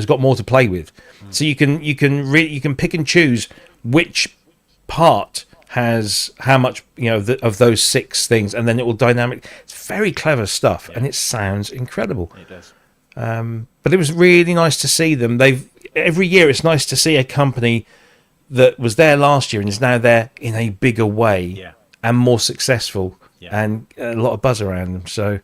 got more to play with. So you can pick and choose which part has how much, of those six things, and then it will dynamic. It's very clever stuff, and it sounds incredible. It does. But it was really nice to see them. Every year it's nice to see a company that was there last year and is now there in a bigger way and more successful, and a lot of buzz around them. So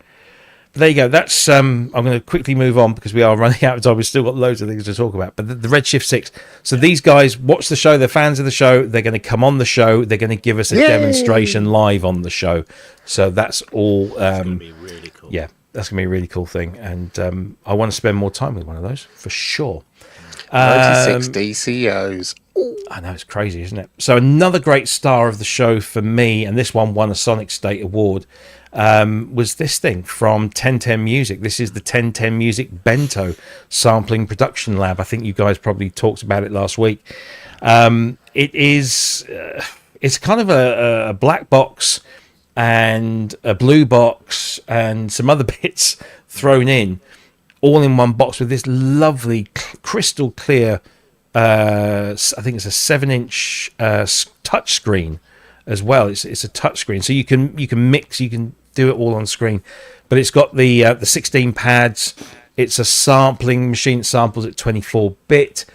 there you go. That's I'm going to quickly move on because we are running out of time. We've still got loads of things to talk about. But the Redshift 6. So these guys watch the show. They're fans of the show. They're going to come on the show. They're going to give us a demonstration live on the show. So that's all. It's going to be really cool. Yeah, that's going to be a really cool thing. And I want to spend more time with one of those for sure. 96 DCOs. I know, it's crazy, isn't it? So another great star of the show for me, and this one won a Sonic State Award, was this thing from 1010 Music. This is the 1010 Music Bento Sampling Production Lab. I think you guys probably talked about it last week. It's kind of a black box and a blue box and some other bits thrown in, all in one box with this lovely crystal clear, I think it's a 7-inch touch screen as well. It's a touch screen, so you can mix, you can do it all on screen. But it's got the 16 pads. It's a sampling machine. It samples at 24-bit.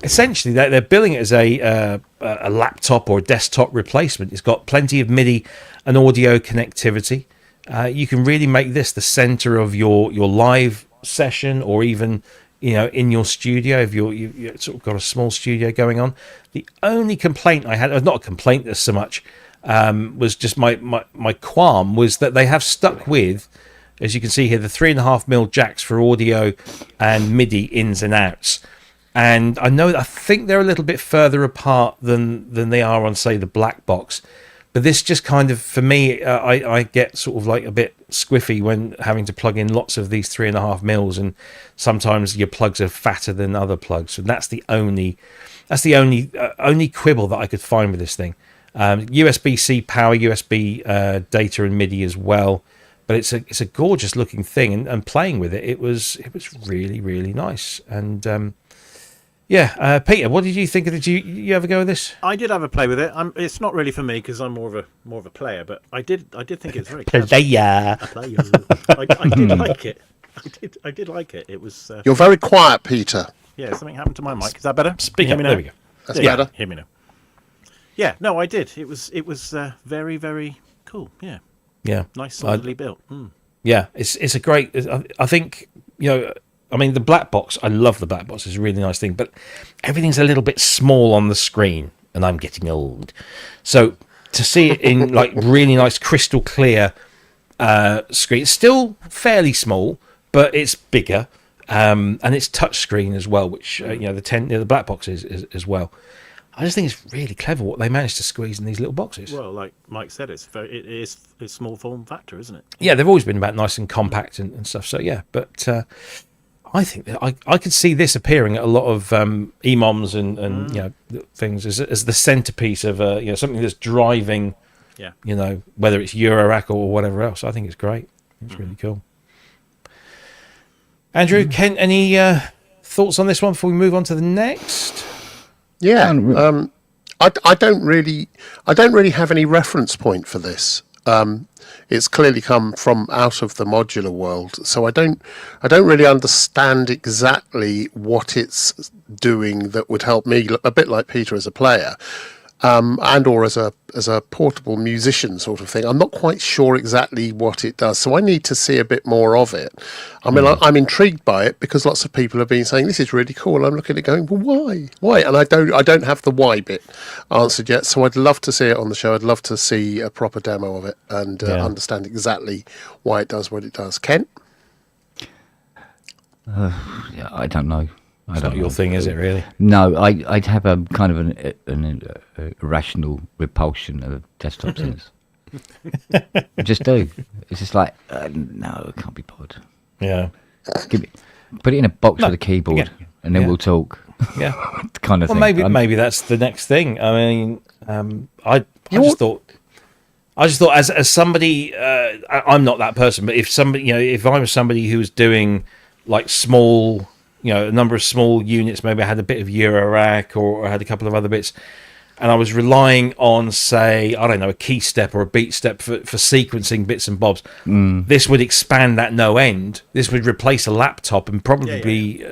Essentially, they're billing it as a laptop or a desktop replacement. It's got plenty of MIDI and audio connectivity. You can really make this the center of your live session, or even in your studio if you've sort of got a small studio going on. The only complaint I had, not a complaint as so much, was just my qualm was that they have stuck with, as you can see here, the 3.5mm jacks for audio and MIDI ins and outs. And I think they're a little bit further apart than they are on, say, the black box. But this just kind of, for me, I get sort of like a bit squiffy when having to plug in lots of these 3.5mm, and sometimes your plugs are fatter than other plugs. And that's the only quibble that I could find with this thing. USB-C power, USB data and MIDI as well. But it's a gorgeous looking thing, and playing with it was really, really nice. And Peter, what did you think of it? Did you ever go with this? I did have a play with it. It's not really for me because I'm more of a player, but I did think it was very clever. Player. I did like it. I did like it. It was. You're very quiet, Peter. Yeah, something happened to my mic. Is that better? Speak up. There we go. That's better. Hear me now. Yeah, no, I did. It was very, very cool. Yeah. Yeah. Nice, solidly built. Yeah, it's a great. I think I mean, the black box, I love the black box. It's a really nice thing, but everything's a little bit small on the screen, and I'm getting old. So to see it in like really nice crystal clear screen, it's still fairly small, but it's bigger, and it's touch screen as well, which the black box is as well. I just think it's really clever what they managed to squeeze in these little boxes. Well, like Mike said, it is small form factor, isn't it? Yeah, they've always been about nice and compact and stuff. So yeah, but. I think that I could see this appearing at a lot of EMOMs and things as the centerpiece of something that's driving, whether it's Eurorack or whatever else. I think it's great. It's really cool. Andrew, Ken, any thoughts on this one before we move on to the next? Yeah, I don't really have any reference point for this. It's clearly come from out of the modular world, so I don't really understand exactly what it's doing that would help me, a bit like Peter as a player, and or as a portable musician sort of thing. I'm not quite sure exactly what it does, so I need to see a bit more of it. I mean, I'm intrigued by it because lots of people have been saying this is really cool. I'm looking at it going, well, why? And I don't have the why bit answered yet, so I'd love to see it on the show. I'd love to see a proper demo of it and understand exactly why it does what it does. Ken? I don't know. It's not your thing, is it, really? No, I'd have a kind of an irrational repulsion of desktop synths. I just do. It's just like, no, I can't be bothered. Yeah. Put it in a box with a keyboard, and then we'll talk. Yeah. Kind of well, thing. maybe that's the next thing. I mean, I just thought as somebody, I'm not that person, but if somebody, if I was somebody who was doing like small, a number of small units, maybe I had a bit of Eurorack or I had a couple of other bits, and I was relying on, say, I don't know, a key step or a beat step for sequencing bits and bobs. This would expand that no end. This would replace a laptop and probably be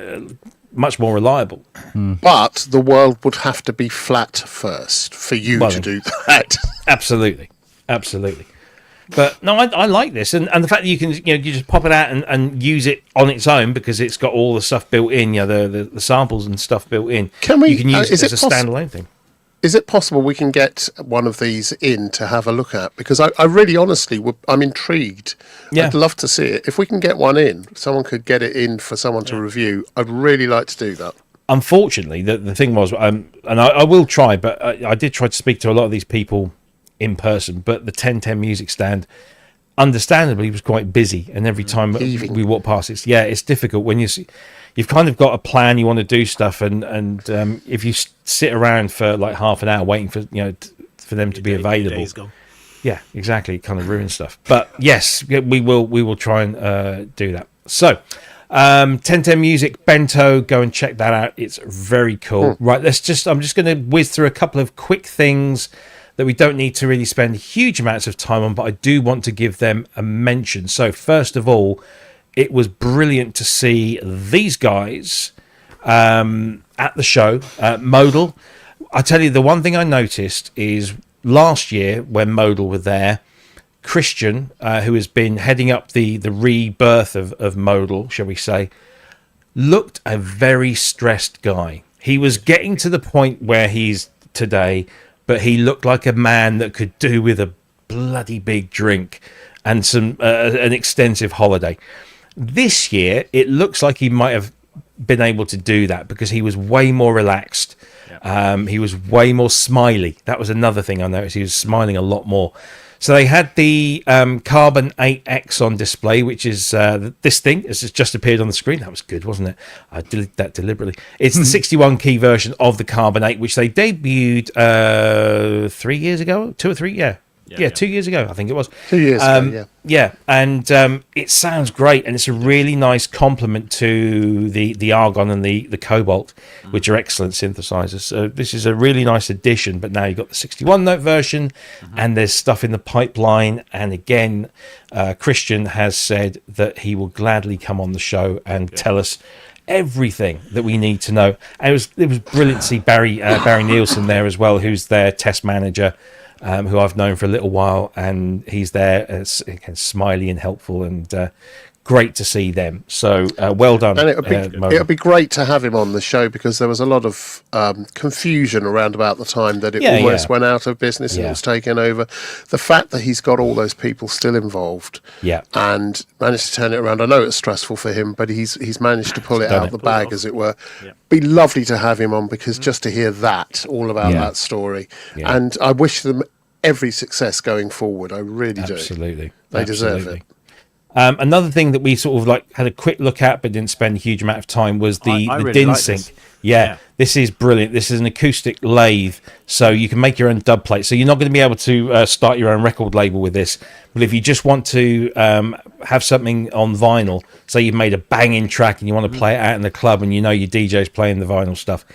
much more reliable. But the world would have to be flat first for you to do that. Absolutely. But no, I like this, and the fact that you can you just pop it out and use it on its own because it's got all the stuff built in, the samples and stuff built in. You can use it as a standalone thing. Is it possible we can get one of these in to have a look at? Because I really honestly I'm intrigued. I'd love to see it. If we can get one in, someone could get it in for someone to review. I'd really like to do that. Unfortunately, the thing was, and I will try, but I did try to speak to a lot of these people in person, but the 1010 music stand, understandably, was quite busy, and every time we walk past it's difficult when you've kind of got a plan, you want to do stuff, and if you sit around for like half an hour waiting for for them to be available, exactly, it kind of ruins stuff. But yes, we will try and do that. So 1010 music, Bento, go and check that out. It's very cool. Right, I'm just going to whiz through a couple of quick things that we don't need to really spend huge amounts of time on, but I do want to give them a mention. So first of all, it was brilliant to see these guys at the show, Modal. I tell you, the one thing I noticed is last year when Modal were there, Christian, who has been heading up the rebirth of Modal, shall we say, looked a very stressed guy. He was getting to the point where he's today, but he looked like a man that could do with a bloody big drink and some an extensive holiday. This year, it looks like he might have been able to do that because he was way more relaxed. He was way more smiley. That was another thing I noticed. He was smiling a lot more. So they had the Carbon 8X on display, which is this thing. It's just appeared on the screen. That was good, wasn't it? I did that deliberately. It's the 61 key version of the Carbon 8, which they debuted 3 years ago, 2 or 3, 2 years ago, I think it was. 2 years ago, and it sounds great, and it's a really nice complement to the Argon and the Cobalt, which are excellent synthesizers. So this is a really nice addition, but now you've got the 61 note version, and there's stuff in the pipeline, and again, Christian has said that he will gladly come on the show and tell us everything that we need to know. And it was brilliant to see Barry Nielsen there as well, who's their test manager, who I've known for a little while, and he's there as smiley and helpful, and great to see them. So well done. And it would be great to have him on the show because there was a lot of confusion around about the time that it almost went out of business and it was taken over. The fact that he's got all those people still involved and managed to turn it around. I know it's stressful for him, but he's managed to pull it out of the bag, as it were. Be lovely to have him on because just to hear that, all about that story. And I wish them every success going forward. I really do. Absolutely. They deserve it. Another thing that we sort of had a quick look at but didn't spend a huge amount of time was the really DIN like sync. this. This is brilliant. This is an acoustic lathe, so you can make your own dub plate. So you're not going to be able to start your own record label with this. But if you just want to have something on vinyl, say you've made a banging track and you want to play it out in the club and you know your DJ's playing the vinyl stuff,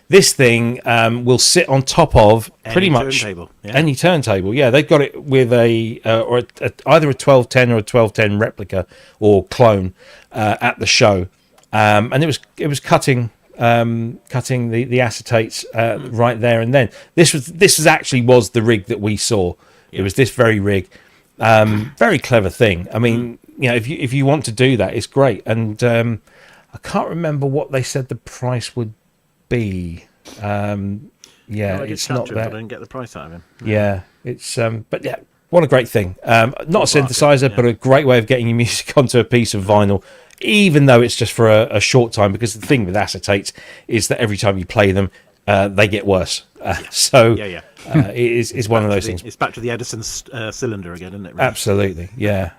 this thing will sit on top of pretty much any turntable. Yeah, they've got it with either a 1210 or a 1210 replica or clone at the show, and it was cutting the acetates right there and then. This was actually the rig that we saw. It was this very rig. Very clever thing. I mean, if you want to do that, it's great. And I can't remember what they said the price would be. It's not that. I didn't get the price out of him. Yeah, it's but what a great thing. Not a synthesizer, but a great way of getting your music onto a piece of vinyl. even though it's just for a short time, because the thing with acetates is that every time you play them, they get worse. It's one of those things. It's back to the Edison cylinder again, isn't it? Really? Absolutely, yeah.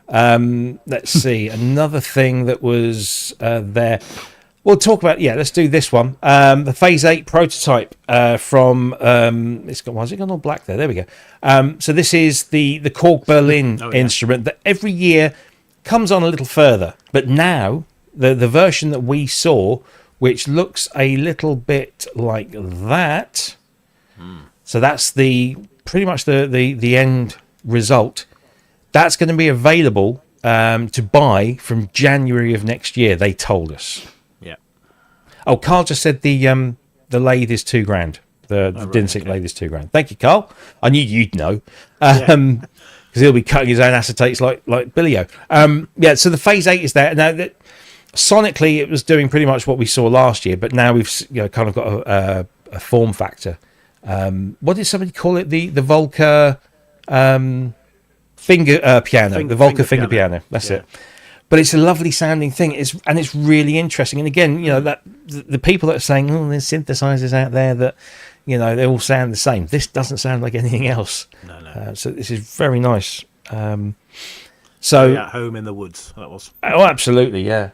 Let's see, another thing that was there. We'll talk about, let's do this one. The Phase 8 prototype from, it's got, why has it gone all black there? There we go. So this is the Korg Berlin instrument that every year comes on a little further. But now, the version that we saw, which looks a little bit like that. So that's pretty much the end result. That's going to be available to buy from January of next year, they told us. Yeah. Oh, Carl just said the lathe is $2,000. The Dinsink lathe is $2,000. Thank you, Carl. I knew you'd know. Because he'll be cutting his own acetates like Billy-O. So the Phase 8 is there. Now, sonically, it was doing pretty much what we saw last year, but now we've kind of got a form factor. What did somebody call it? The Volca finger piano. The Volca finger piano. That's it. But it's a lovely sounding thing. It's really interesting. And again, that the people that are saying, "Oh, there's synthesizers out there that, they all sound the same." This doesn't sound like anything else. No. So this is very nice. So at home in the woods, that was. Oh, absolutely, yeah.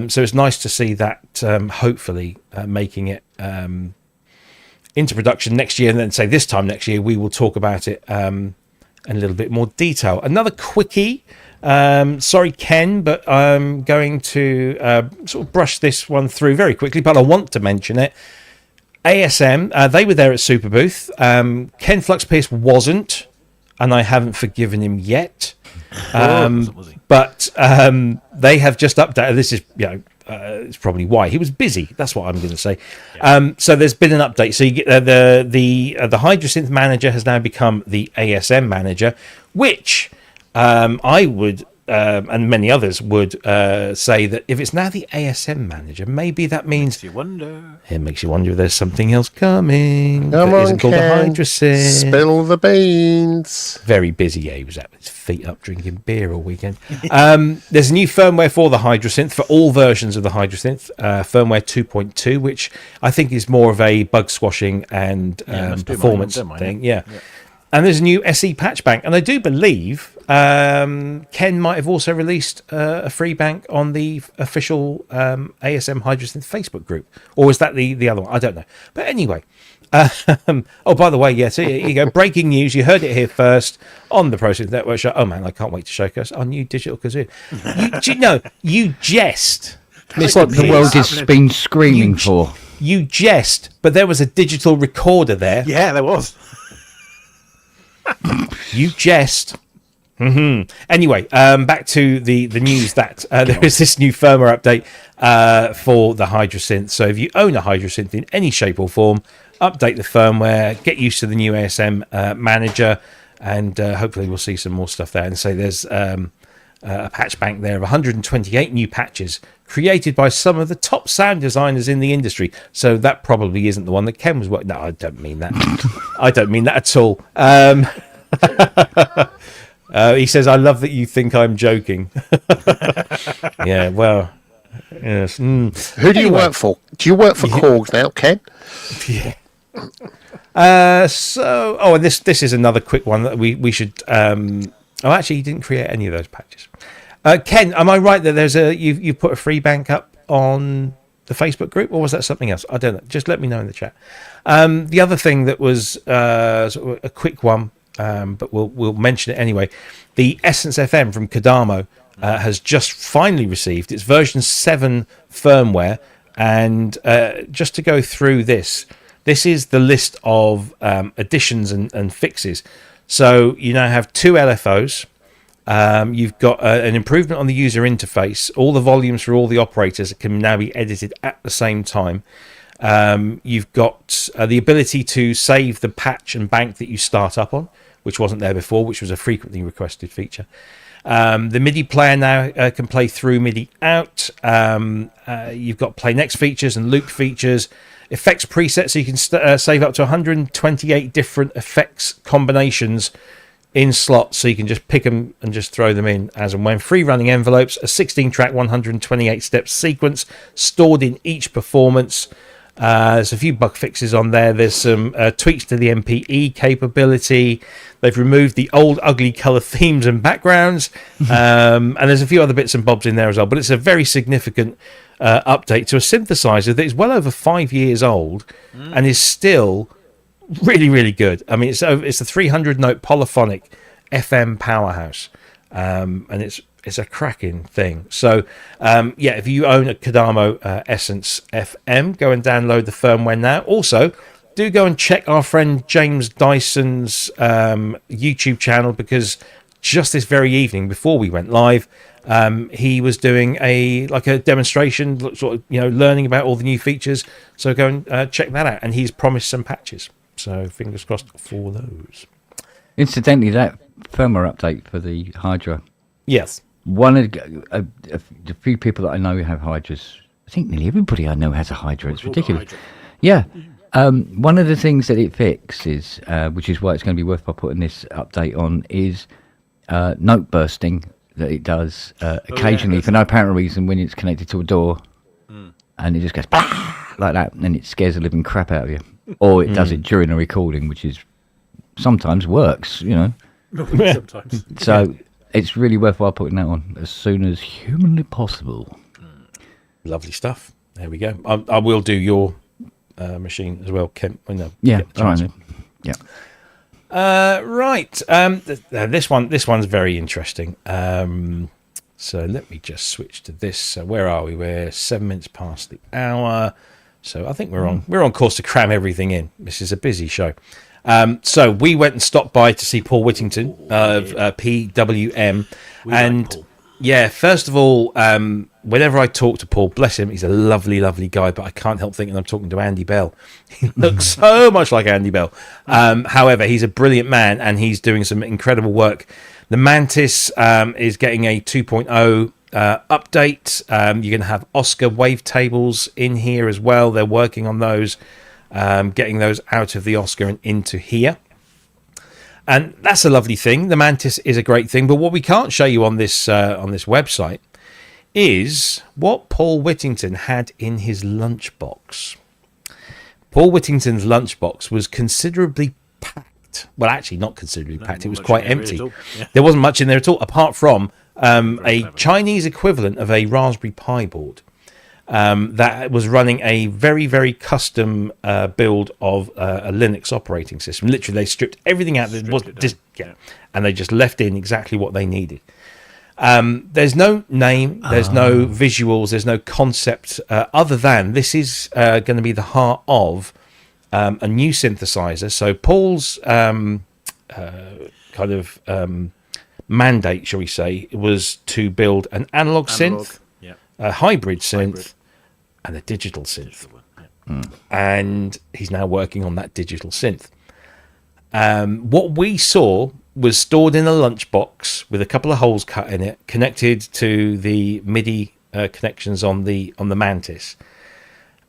So it's nice to see that. Hopefully, making it into production next year, and then say this time next year we will talk about it in a little bit more detail. Another quickie. Sorry, Ken, but I'm going to sort of brush this one through very quickly, but I want to mention it. ASM, they were there at Superbooth. Ken Flux Pierce wasn't, and I haven't forgiven him yet. But they have just updated. This is, it's probably why he was busy. That's what I'm going to say. So there's been an update. So you get the Hydrasynth manager has now become the ASM manager, which I would and many others would say that if it's now the ASM manager, maybe that means it makes you wonder if there's something else coming Come that on, isn't called the Ken. Hydrasynth. Spill the beans. Very busy. Yeah, he was at his feet up drinking beer all weekend. There's a new firmware for the Hydrasynth, for all versions of the Hydrasynth, firmware 2.2, which I think is more of a bug squashing and performance thing. Yeah. And there's a new SE patch bank. And I do believe Ken might have also released a free bank on the official ASM Hydrasynth Facebook group. Or is that the other one? I don't know. But anyway. Oh, by the way, yes, here you go. Breaking news. You heard it here first on the Process Network show. Oh, man, I can't wait to showcase our new digital kazoo. You jest. It's what the world has been screaming for. You jest, but there was a digital recorder there. Yeah, there was. You jest. Anyway, back to the news that there is this new firmware update for the Hydrasynth. So if you own a Hydrasynth in any shape or form, update the firmware, get used to the new ASM manager, and hopefully we'll see some more stuff there. And so there's a patch bank there of 128 new patches created by some of the top sound designers in the industry. So that probably isn't the one that Ken was working. No, I don't mean that. I don't mean that at all. He says, "I love that you think I'm joking." Yeah, well, yes. Who do you work for? Do you work for Korg now, Ken? Yeah. And this is another quick one that we should. Actually, you didn't create any of those patches. Ken, am I right that there's you put a free bank up on the Facebook group, or was that something else? I don't know. Just let me know in the chat. The other thing that was sort of a quick one, but we'll mention it anyway. The Essence FM from Kodamo has just finally received its version 7 firmware, and just to go through this is the list of additions and fixes. So you now have 2 LFOs. You've got an improvement on the user interface. All the volumes for all the operators can now be edited at the same time. You've got the ability to save the patch and bank that you start up on, which wasn't there before, which was a frequently requested feature. The MIDI player now can play through, MIDI out. You've got play next features and loop features. Effects presets, so you can save up to 128 different effects combinations in slots, so you can just pick them and just throw them in as and when. Free running envelopes, a 16-track, 128-step sequence stored in each performance. There's a few bug fixes on there. There's some tweaks to the MPE capability. They've removed the old ugly color themes and backgrounds, and there's a few other bits and bobs in there as well. But it's a very significant update to a synthesizer that is well over 5 years old and is still really, really good. I mean, it's a 300-note polyphonic FM powerhouse, and it's a cracking thing. So, if you own a Kodamo Essence FM, go and download the firmware now. Also, do go and check our friend James Dyson's YouTube channel, because just this very evening before we went live, he was doing a demonstration, sort of, learning about all the new features. So go and check that out. And he's promised some patches. So fingers crossed for those. Incidentally, that firmware update for the Hydra. Yes. One of the few people that I know who have Hydras, I think nearly everybody I know has a Hydra. It's ridiculous. Yeah. One of the things that it fixes, which is why it's going to be worthwhile putting this update on, is note bursting that it does occasionally for no apparent reason when it's connected to a door, and it just goes like that, and it scares the living crap out of you. Or it does it during a recording, which is sometimes works, Sometimes. So it's really worthwhile putting that on as soon as humanly possible. Lovely stuff. There we go. I will do your machine as well, Kent. Yeah, all right. Then. Yeah. Right. This one's very interesting. So let me just switch to this. So where are we? We're 7 minutes past the hour. So I think we're on course to cram everything in. This is a busy show. So we went and stopped by to see Paul Whittington of PWM. First of all, whenever I talk to Paul, bless him, he's a lovely, lovely guy, but I can't help thinking I'm talking to Andy Bell. He looks so much like Andy Bell. However, he's a brilliant man, and he's doing some incredible work. The Mantis is getting a 2.0 update. You're going to have Oscar wavetables in here as well. They're working on those, getting those out of the Oscar and into here. And that's a lovely thing. The Mantis is a great thing. But what we can't show you on this website is what Paul Whittington had in his lunchbox. Paul Whittington's lunchbox was considerably packed. Well, actually, not considerably packed. It was quite empty. Yeah. There wasn't much in there at all, apart from a Chinese equivalent of a Raspberry Pi board that was running a very, very custom build of a Linux operating system. Literally, they stripped everything out and they just left in exactly what they needed. There's no name, there's no visuals, there's no concept other than this is going to be the heart of a new synthesizer. So Paul's mandate, shall we say, was to build an analog synth, a hybrid synth, and a digital synth. And he's now working on that digital synth. What we saw was stored in a lunchbox with a couple of holes cut in it, connected to the MIDI connections on the Mantis,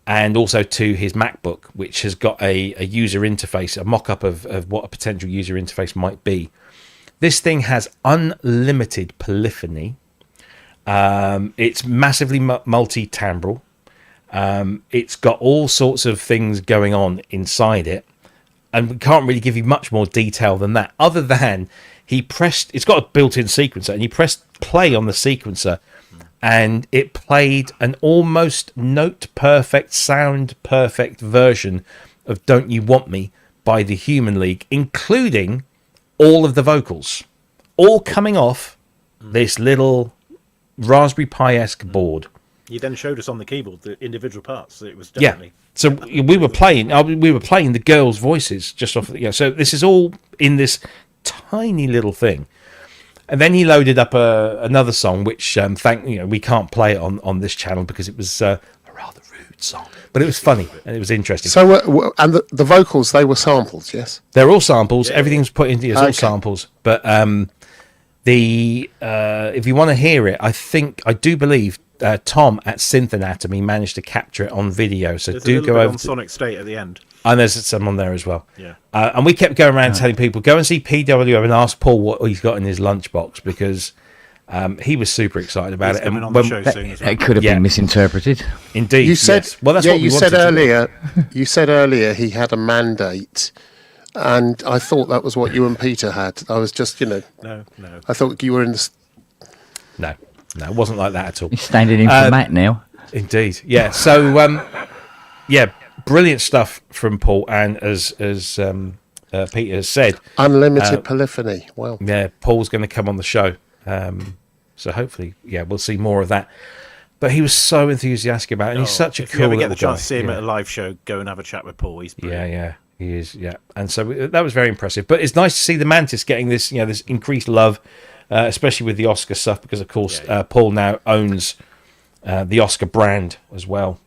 and also to his MacBook, which has got a user interface, a mock-up of what a potential user interface might be. This thing has unlimited polyphony. It's massively multi-timbral. It's got all sorts of things going on inside it. And we can't really give you much more detail than that, other than it's got a built-in sequencer, and he pressed play on the sequencer, and it played an almost note-perfect, sound-perfect version of Don't You Want Me by the Human League, including all of the vocals, all coming off this little Raspberry Pi-esque board. You then showed us on the keyboard the individual parts. It was definitely... Yeah. So we were playing the girls' voices just off. So this is all in this tiny little thing, and then he loaded up another song, which we can't play it on this channel because it was a rather rude song, but it was funny and it was interesting. So and the vocals, they were samples, yes? They're all samples. Yeah. Everything's put into all samples, but if you want to hear it, I do believe Tom at Synth Anatomy managed to capture it on video. So There's do go over on Sonic State at the end. And there's some on there as well. Yeah. And we kept going around telling people, go and see PWM and ask Paul what he's got in his lunchbox, because he was super excited about it. And And on the show soon as well. It could have been misinterpreted. Indeed. You said, yes. Well, that's what we you said wanted to do. earlier. You said earlier he had a mandate, and I thought that was what you and Peter had. I was just, No. I thought you were in the. No, it wasn't like that at all. He's standing in for Matt now. Indeed. Yeah. So, brilliant stuff from Paul. And as Peter has said, Unlimited polyphony. Wow. yeah, Paul's going to come on the show. So hopefully, we'll see more of that. But he was so enthusiastic about it. And he's such a if cool you ever little get the chance guy. to see him Yeah. at a live show, go and have a chat with Paul. He's brilliant. Yeah, he is. Yeah, and so that was very impressive. But it's nice to see the Mantis getting this, this increased love, especially with the Oscar stuff, because of course Paul now owns the Oscar brand as well.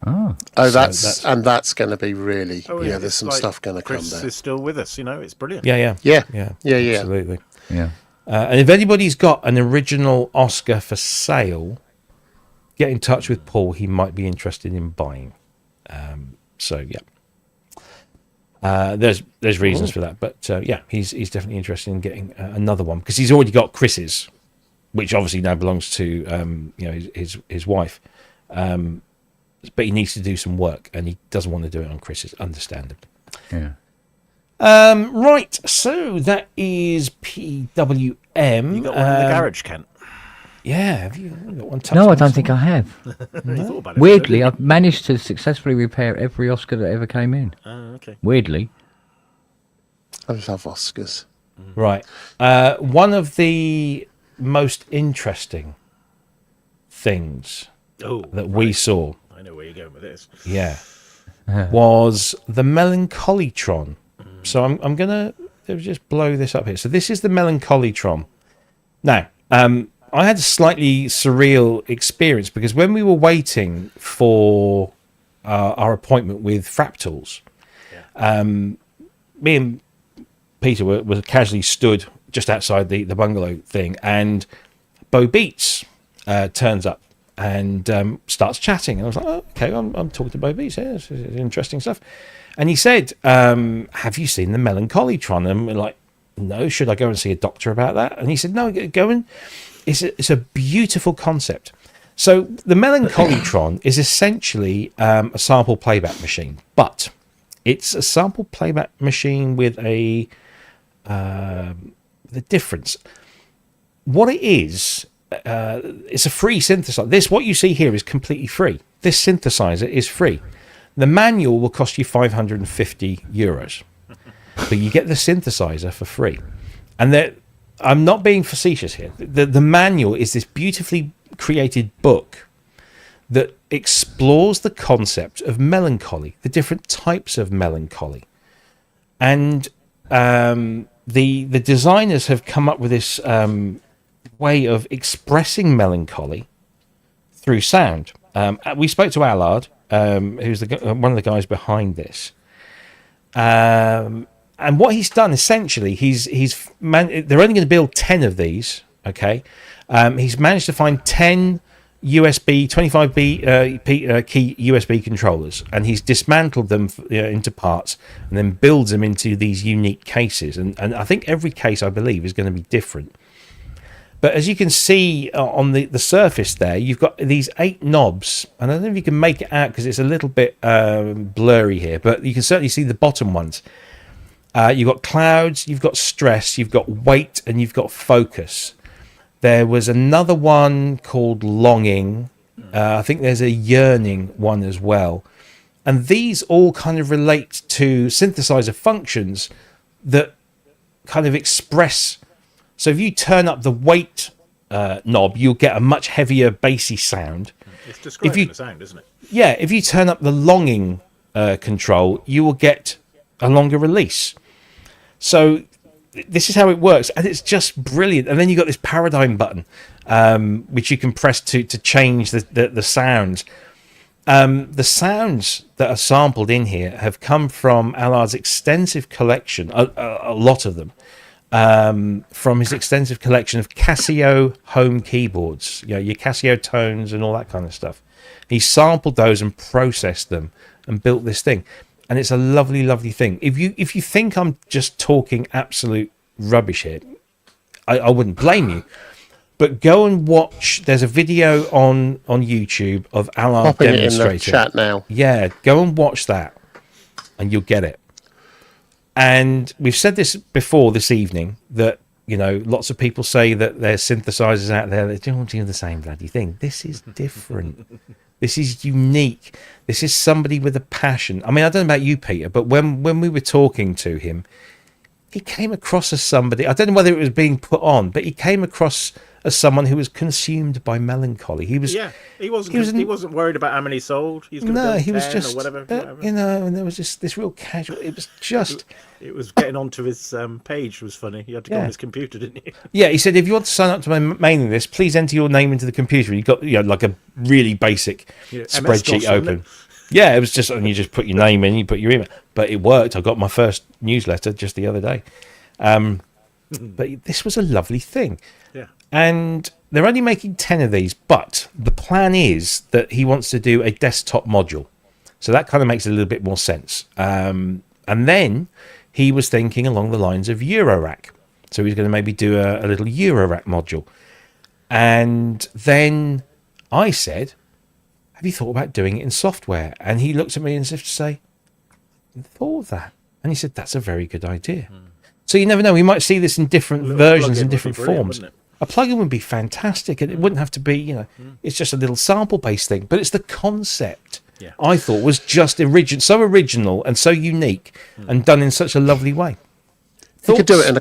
Oh, That's going to be really. There's It's some like stuff going to come Chris there. is still with us. It's brilliant. Yeah, Yeah. absolutely. yeah. And if anybody's got an original Oscar for sale, get in touch with Paul. He might be interested in buying. There's reasons for that, but he's definitely interested in getting another one, because he's already got Chris's, which obviously now belongs to his wife. But he needs to do some work, and he doesn't want to do it on Chris's, understandably. Yeah. Right, so that is PWM. You got one in the garage, Kent. Yeah, have you got one? No, I don't think I have. You thought about it, Weirdly, I've managed to successfully repair every Oscar that ever came in. okay. Weirdly. I love Oscars. Right. One of the most interesting things that we saw, I know where you're going with this. was the Melancholyron. So I'm going to just blow this up here. So this is the Melancholyron. Now, I had a slightly surreal experience, because when we were waiting for our appointment with Frap Tools, me and Peter were casually stood just outside the bungalow thing, and Bo Beats turns up and starts chatting. And I was like, oh, okay, I'm talking to Bo Beats. Yeah, this is interesting stuff. And he said, have you seen the Melancholyron? And we're like, no, should I go and see a doctor about that? And he said, no, go and... It's a beautiful concept. So the Melancholyron is essentially a sample playback machine, but it's a sample playback machine with the difference. What it is, it's a free synthesizer. What you see here is completely free. This synthesizer is free. The manual will cost you €550, but you get the synthesizer for free. And I'm not being facetious here. The manual is this beautifully created book that explores the concept of melancholy, the different types of melancholy. And the designers have come up with this way of expressing melancholy through sound. We spoke to Allard, who's one of the guys behind this. And what he's done essentially, they're only going to build 10 of these. Okay, he's managed to find 10 USB 25B key USB controllers, and he's dismantled them into parts and then builds them into these unique cases. And I think every case, I believe, is going to be different. But as you can see on the surface there, you've got these 8 knobs. And I don't know if you can make it out because it's a little bit blurry here, but you can certainly see the bottom ones. You've got clouds, you've got stress, you've got weight, and you've got focus. There was another one called longing. I think there's a yearning one as well. And these all kind of relate to synthesizer functions that kind of express. So if you turn up the weight knob, you'll get a much heavier bassy sound. It's describing the sound, isn't it? Yeah, if you turn up the longing control, you will get a longer release. So this is how it works, and it's just brilliant. And then you've got this paradigm button, which you can press to change the sounds. The sounds that are sampled in here have come from Allard's extensive collection, a lot of them, from his extensive collection of Casio home keyboards, your Casio tones and all that kind of stuff. He sampled those and processed them and built this thing, and it's a lovely, lovely thing. If you think I'm just talking absolute rubbish here, I wouldn't blame you. But go and watch. There's a video on YouTube of Allard Popping demonstrating. it in the chat now. Yeah, go and watch that, and you'll get it. And we've said this before this evening that lots of people say that there's synthesizers out there that don't do the same bloody thing. This is different. This is unique. This is somebody with a passion. I mean, I don't know about you, Peter, but when we were talking to him, he came across as somebody. I don't know whether it was being put on, but he came across as someone who was consumed by melancholy. He was. Yeah, he wasn't worried about how many sold. He was he was just or whatever. And there was just this real casual. It was just. It was getting onto his page was funny. You had to go on his computer, didn't you? Yeah, he said, if you want to sign up to my mailing list, please enter your name into the computer. You got like a really basic spreadsheet open. Yeah, it was just, and you just put your name in, you put your email. But it worked. I got my first newsletter just the other day. But this was a lovely thing. Yeah. And they're only making 10 of these, but the plan is that he wants to do a desktop module. So that kind of makes a little bit more sense. And then he was thinking along the lines of Eurorack. So he's going to maybe do a little Eurorack module. And then I said, have you thought about doing it in software? And he looked at me and said, I thought of that. And he said, that's a very good idea. So you never know. We might see this in different versions and different forms. A plugin would be fantastic, and it wouldn't have to be, it's just a little sample-based thing. But it's the concept I thought was just so original and so unique, and done in such a lovely way. You could do it in a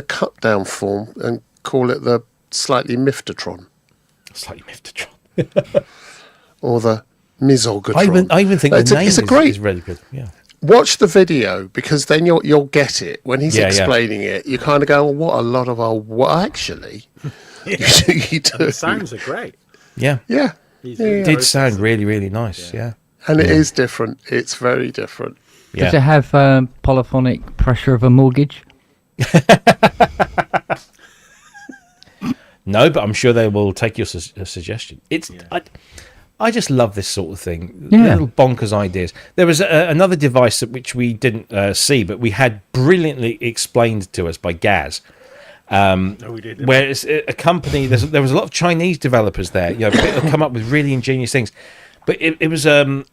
cut down form and call it the slightly Miftatron. Slightly Miftatron. Or the Mizogatron. I even think the name is really good. Yeah. Watch the video, because then you'll get it. When he's explaining it, you kind of go, well, what a lot of actually. You do. The sounds are great. Yeah. Yeah. It did sound really, really nice. Yeah. And it is different. It's very different. Yeah. Does it have polyphonic pressure of a mortgage? No, but I'm sure they will take your suggestion. I just love this sort of thing. Little bonkers ideas. There was another device which we didn't see, but we had brilliantly explained to us by Gaz. We did. Where it's a company. There was a lot of Chinese developers there. Come up with really ingenious things. But it was a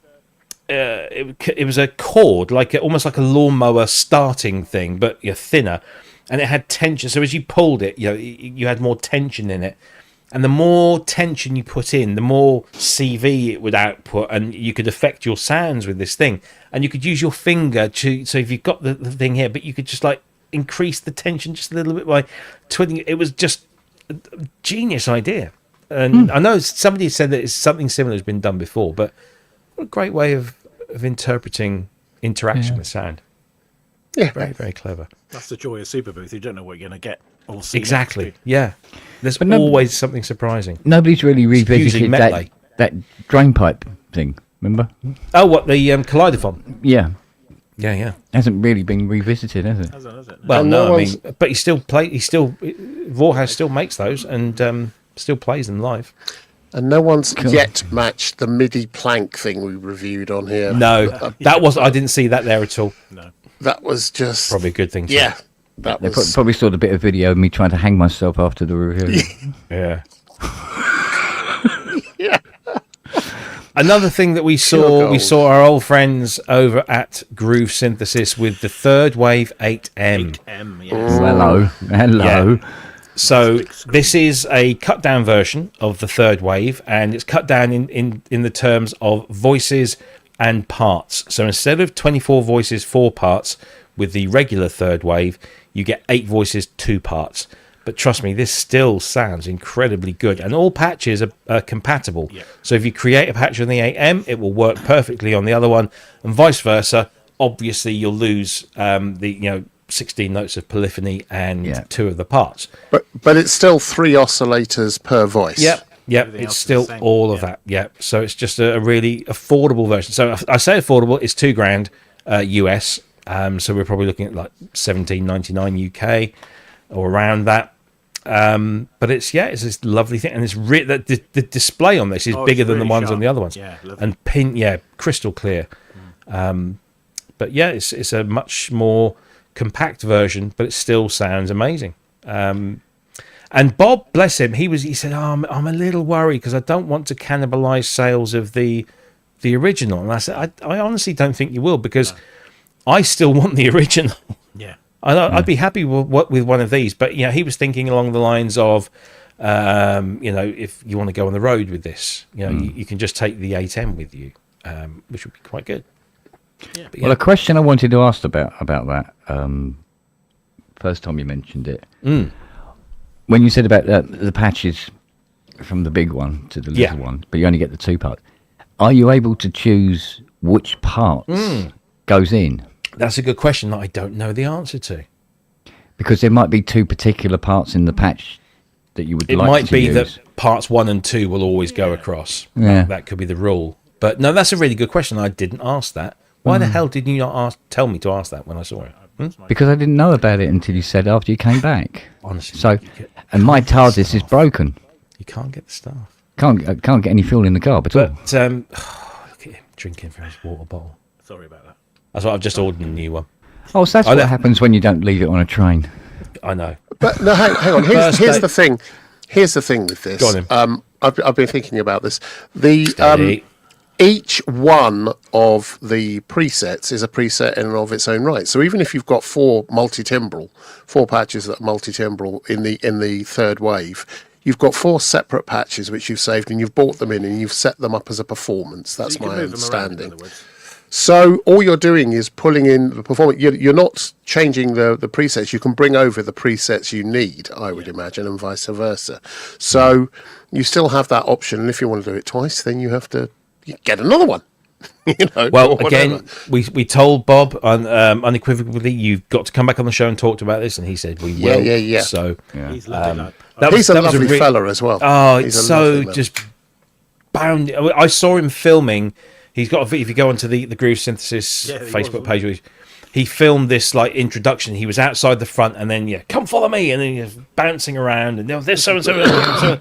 cord, almost like a lawnmower starting thing, but thinner, and it had tension. So as you pulled it, you had more tension in it. And the more tension you put in, the more CV it would output, and you could affect your sounds with this thing. And you could use your finger so if you've got the thing here, but you could just increase the tension just a little bit by twiddling. It was just a genius idea. And I know somebody said that something similar has been done before, but what a great way of interpreting interaction with sound. Yeah. Very, very clever. That's the joy of Superbooth. You don't know what you're going to get or see. Exactly. Yeah. There's always something surprising. Nobody's really revisited that drain pipe thing, remember? Oh, what, the Kaleidophone? Yeah. Yeah. Hasn't really been revisited, has it? Has it? Well, no, I mean, but Warhouse still makes those and still plays them live. And no one's yet matched the MIDI plank thing we reviewed on here. No, I didn't see that there at all. No. That was just... Probably a good thing. Yeah. They probably saw the bit of video of me trying to hang myself after the review. Yeah. Yeah. Another thing that we saw our old friends over at Groove Synthesis with the Third Wave 8M. 8M, yes. Hello. Yeah. So this is a cut down version of the Third Wave, and it's cut down in the terms of voices and parts. So instead of 24 voices, 4 parts with the regular Third Wave, you get 8 voices, 2 parts. But trust me, this still sounds incredibly good, and all patches are compatible. Yeah. So if you create a patch on the 8M, it will work perfectly on the other one, and vice versa. Obviously, you'll lose the 16 notes of polyphony and 2 of the parts. But it's still 3 oscillators per voice. Yep. It's still all of that. Yep. So it's just a really affordable version. So I say affordable, it's $2,000 US. So we're probably looking at like 17.99 UK or around that. But it's this lovely thing, and it's the display on this is bigger than the ones sharp. on the other ones, and crystal clear. But yeah, it's a much more compact version, but it still sounds amazing. And Bob, bless him, he said, I'm a little worried because I don't want to cannibalize sales of the original. And I said, I honestly don't think you will, because I still want the original. Yeah. I'd be happy with one of these, but he was thinking along the lines of, if you want to go on the road with this, you can just take the 8M with you, which would be quite good. Yeah. Well, a question I wanted to ask about that, first time you mentioned it, when you said about the patches from the big one to the little one, but you only get the 2 parts, are you able to choose which parts goes in? That's a good question that I don't know the answer to. Because there might be 2 particular parts in the patch that you would like to use. It might be that parts 1 and 2 will always go across. Yeah. That could be the rule. But no, that's a really good question. I didn't ask that. Why the hell did you not tell me to ask that when I saw it? Because I didn't know about it until you said after you came back. Honestly. So, and my TARDIS is broken. You can't get the stuff. Can't get any fuel in the car at all. But look at him drinking from his water bottle. Sorry about that. That's why I've just ordered a new one. Oh, so that's what happens when you don't leave it on a train. I know. But no, hang on. Here's the thing. Here's the thing with this. Go on, then. I've been thinking about this. Each one of the presets is a preset in and of its own right. So even if you've got 4 patches that are multi-timbral in the third wave, you've got 4 separate patches which you've saved, and you've bought them in and you've set them up as a performance. That's so my understanding. So all you're doing is pulling in the performance. You're not changing the presets. You can bring over the presets you need, I would imagine, and vice versa. So you still have that option. And if you want to do it twice, then you have to get another one. Well, again, we told Bob unequivocally, you've got to come back on the show and talk about this, and he said we will. Yeah. So he's lovely. He's a lovely fella as well. Oh, it's so just bound. I saw him filming. He's got if you go onto the Groove Synthesis Facebook page, he filmed this like introduction. He was outside the front, and then come follow me, and then he's bouncing around, and there's so and so.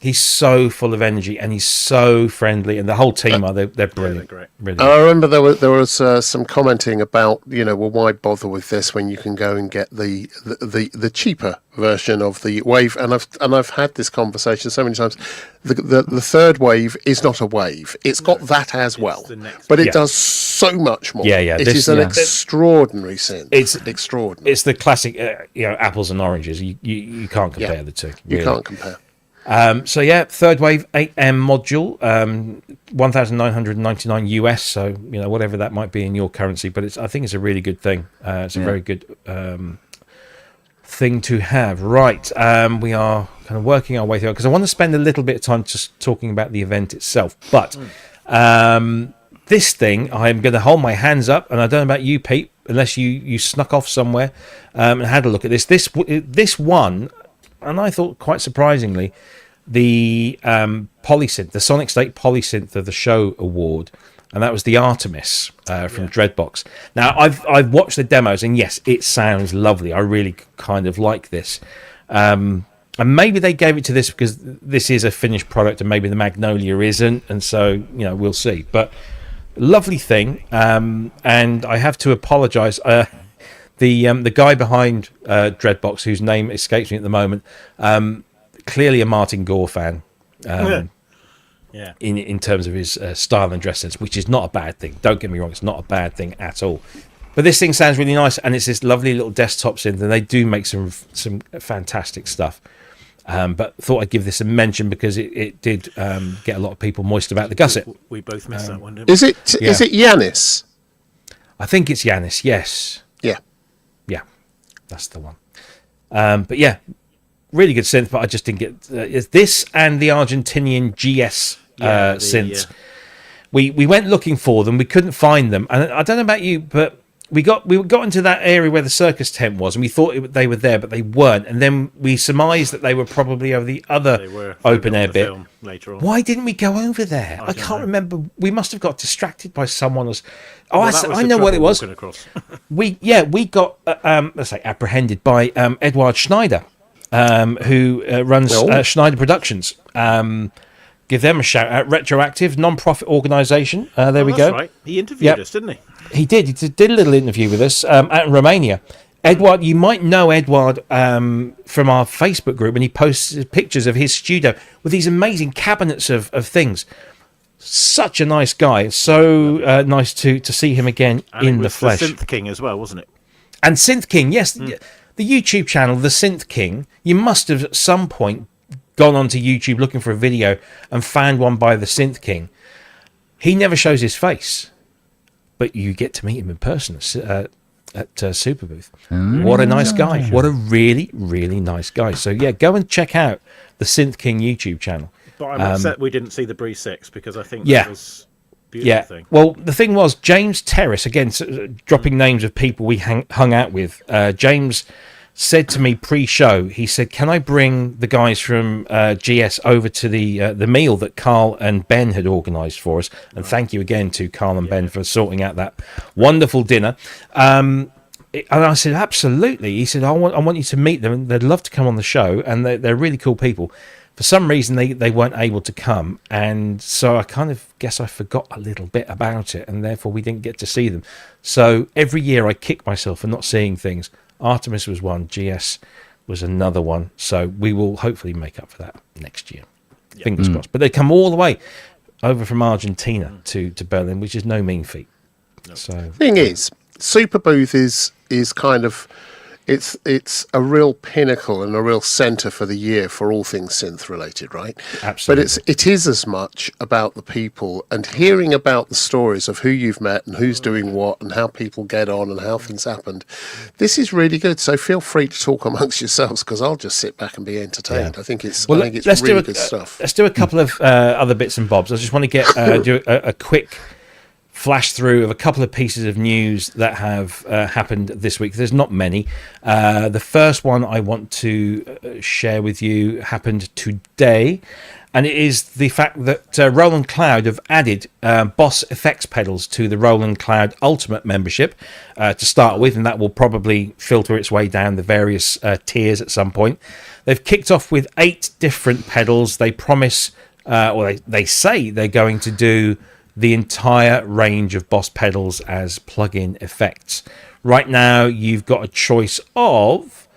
He's so full of energy, and he's so friendly, and the whole team they're brilliant. They're great. Really. I remember there was some commenting about why bother with this when you can go and get the cheaper version of the wave, and I've had this conversation so many times. The third wave is not a wave; it's got that as well, but it does so much more. It is an extraordinary synth. It's extraordinary. It's the classic, apples and oranges. You can't compare the two. Really. You can't compare. Third wave 8M module, 1,999 US. So whatever that might be in your currency, but I think it's a really good thing. It's a very good thing to have. Right, we are kind of working our way through because I want to spend a little bit of time just talking about the event itself. But this thing, I'm going to hold my hands up, and I don't know about you, Pete, unless you snuck off somewhere and had a look at this. This one. And I thought, quite surprisingly, the Polysynth, the Sonic State Polysynth of the Show Award, and that was the Artemis from Dreadbox. Now, I've watched the demos, and yes, it sounds lovely. I really kind of like this. And maybe they gave it to this because this is a finished product, and maybe the Magnolia isn't, and so we'll see. But lovely thing, and I have to apologise. The guy behind Dreadbox, whose name escapes me at the moment, clearly a Martin Gore fan. In terms of his style and dress sense, which is not a bad thing. Don't get me wrong; it's not a bad thing at all. But this thing sounds really nice, and it's this lovely little desktop synth, and they do make some fantastic stuff. But thought I'd give this a mention because it did get a lot of people moist about the gusset. We both missed that one, didn't we? Is it Yanis? I think it's Yanis. Yes. Yeah, that's the one. But yeah, really good synth, but I just didn't get this and the Argentinian GS synths. We went looking for them, we couldn't find them, and I don't know about you, but we got into that area where the circus tent was, and we thought they were there, but they weren't. And then we surmised that they were probably over the other open air bit. Later on. Why didn't we go over there? I can't remember. We must have got distracted by someone. I know what it was. we got let's say apprehended by Edward Schneider, who runs Schneider Productions. Give them a shout out. Retroactive, non-profit organisation. There we go. Right. He interviewed us, didn't he? He did. He did a little interview with us out in Romania. Edward, you might know Edward from our Facebook group, and he posts pictures of his studio with these amazing cabinets of things. Such a nice guy. So nice to see him again in the flesh. The Synth King as well, wasn't it? And Synth King, yes. The YouTube channel, The Synth King, you must have at some point gone onto YouTube looking for a video and found one by The Synth King. He never shows his face, but you get to meet him in person at Superbooth. What a nice guy. What a really, really nice guy. So, yeah, go and check out the Synth King YouTube channel. But I'm upset we didn't see the Breeze 6 because I think that was a beautiful thing. Well, the thing was, James Terrace, again, dropping names of people we hung out with, James said to me pre-show, he said, can I bring the guys from GS over to the meal that Carl and Ben had organised for us? And thank you again to Carl and Ben for sorting out that wonderful dinner. And I said, absolutely. He said, I want you to meet them. They'd love to come on the show, and they're really cool people. For some reason, they weren't able to come, and so I kind of guess I forgot a little bit about it, and therefore we didn't get to see them. So every year I kick myself for not seeing things. Artemis was one, GS was another one, so we will hopefully make up for that next year. Fingers crossed. But they come all the way over from Argentina to Berlin, which is no mean feat. No. So thing is, Superbooth is kind of it's a real pinnacle and a real centre for the year for all things synth related, right? Absolutely. But it is as much about the people and hearing about the stories of who you've met and who's doing what and how people get on and how things happened. This is really good. So feel free to talk amongst yourselves because I'll just sit back and be entertained. Yeah. I think it's really good stuff. Let's do a couple of other bits and bobs. I just want to get do a quick flash through of a couple of pieces of news that have happened this week. There's not many. The first one I want to share with you happened today, and it is the fact that Roland Cloud have added Boss effects pedals to the Roland Cloud Ultimate membership to start with, and that will probably filter its way down the various tiers at some point. They've kicked off with 8 different pedals. They promise, or they say they're going to do the entire range of Boss pedals as plug-in effects. Right now, you've got a choice of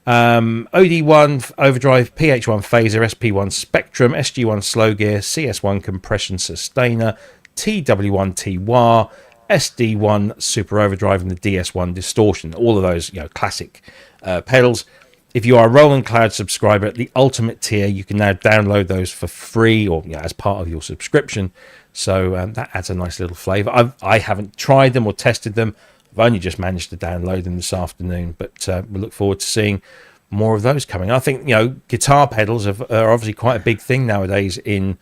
OD1 Overdrive, PH1 Phaser, SP1 Spectrum, SG1 Slow Gear, CS1 Compression Sustainer, TW1 T-Wah, SD1 Super Overdrive, and the DS1 Distortion. All of those, classic pedals. If you are a Roland Cloud subscriber at the Ultimate tier, you can now download those for free or as part of your subscription. So that adds a nice little flavour. I haven't tried them or tested them. I've only just managed to download them this afternoon, but we look forward to seeing more of those coming. I think guitar pedals are obviously quite a big thing nowadays in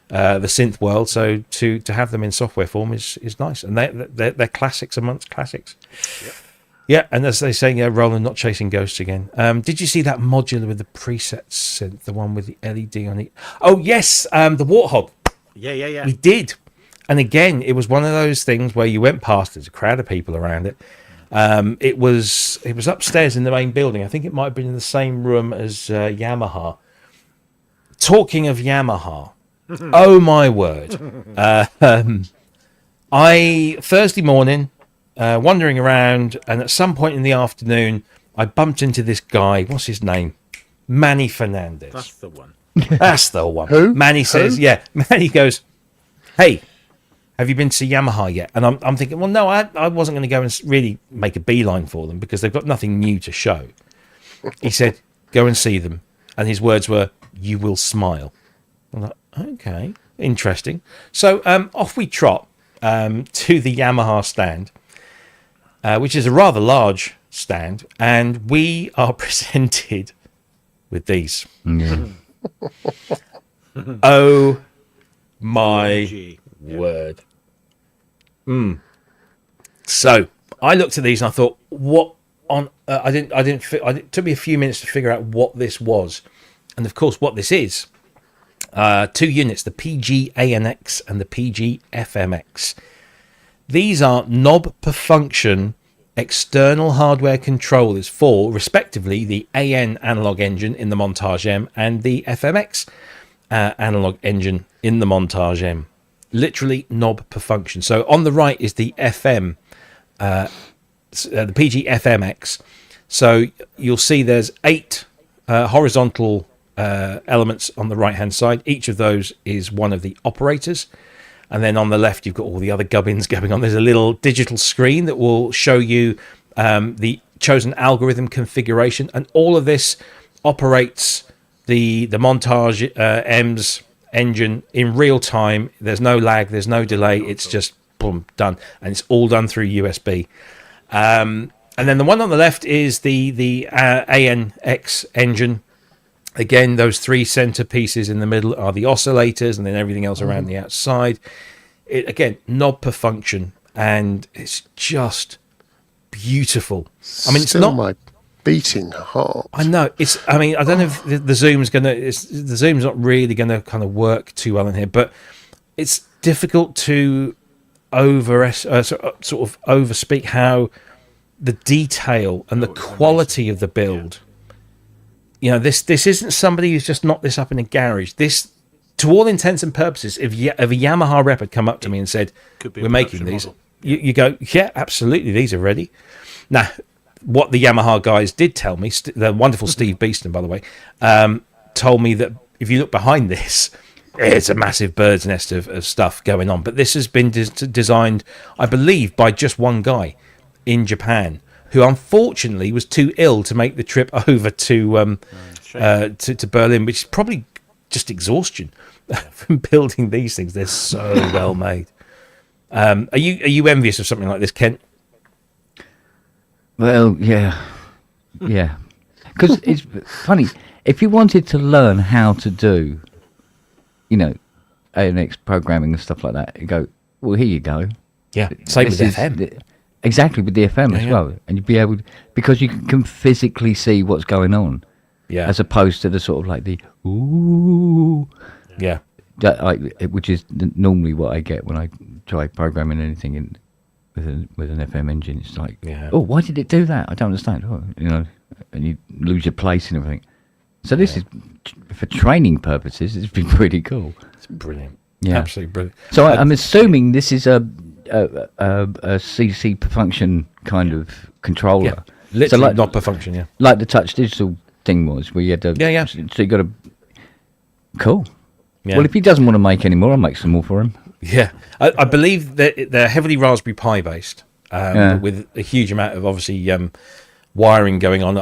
the synth world. So to have them in software form is nice, and they're classics amongst classics. Yep. Yeah, and as they say, Roland not chasing ghosts again. Did you see that modular with the preset synth, the one with the LED on it? Oh yes, the Warthog. Yeah. We did. And again, it was one of those things where you went past, there's a crowd of people around it. It was upstairs in the main building. I think it might have been in the same room as Yamaha. Talking of Yamaha, oh my word. Thursday morning, wandering around, and at some point in the afternoon, I bumped into this guy. What's his name? Manny Fernandez. That's the one. That's the one. Who? Manny says, Manny goes, hey, have you been to Yamaha yet? And I'm thinking, well, no, I wasn't going to go and really make a beeline for them because they've got nothing new to show. He said, go and see them. And his words were, you will smile. I'm like, okay, interesting. So off we trot to the Yamaha stand, which is a rather large stand. And we are presented with these. Yeah. Oh my word. So I looked at these and I thought, what on? It took me a few minutes to figure out what this was, and of course, what this is. 2 units, the PG-ANX and the PG-FMX. These are knob per function external hardware controllers for, respectively, the AN analog engine in the Montage M and the FMX analog engine in the Montage M. Literally knob per function. So on the right is the FM, the PG-FMX. So you'll see there's 8 horizontal elements on the right hand side. Each of those is one of the operators, and then on the left you've got all the other gubbins going on. There's a little digital screen that will show you the chosen algorithm configuration, and all of this operates the Montage M's engine in real time. There's no lag, there's no delay, it's just boom, done, and it's all done through USB. And then the one on the left is the ANX engine. Again, those 3 center pieces in the middle are the oscillators, and then everything else around the outside. Again, knob per function, and it's just beautiful. I mean, it's Still not my beating heart. I know it's. I mean, I don't know if the zoom's the zoom's not really gonna kind of work too well in here, but it's difficult to sort of overspeak how the detail and the quality of the build. You know, this isn't somebody who's just knocked this up in a garage. This, to all intents and purposes, if a Yamaha rep had come up to me and said, "We're making these," you go, "Yeah, absolutely, these are ready." Now, what the Yamaha guys did tell me, the wonderful Steve Beeston, by the way, told me that if you look behind this, it's a massive bird's nest of stuff going on. But this has been designed, I believe, by just one guy in Japan, who unfortunately was too ill to make the trip over to Berlin, which is probably just exhaustion from building these things. They're so well made. Are you envious of something like this, Kent? Well, yeah. Because it's funny, if you wanted to learn how to do, ANX programming and stuff like that, you go, well, here you go. Yeah, same with FM. Exactly, with the FM as well. And you'd be able to, because you can physically see what's going on. Yeah. As opposed to the sort of like the, ooh. Yeah. Which is normally what I get when I try programming anything with an FM engine. It's like, oh, why did it do that? I don't understand. And you lose your place and everything. So this is, for training purposes, it's been pretty cool. It's brilliant. Yeah. Absolutely brilliant. So I'm assuming this is a CC per function kind of controller. Yeah. Literally not per function, yeah. Like the touch digital thing was, where you had to... Yeah. So you got to... Cool. Yeah. Well, if he doesn't want to make any more, I'll make some more for him. Yeah. I believe that they're heavily Raspberry Pi based, with a huge amount of, obviously, wiring going on.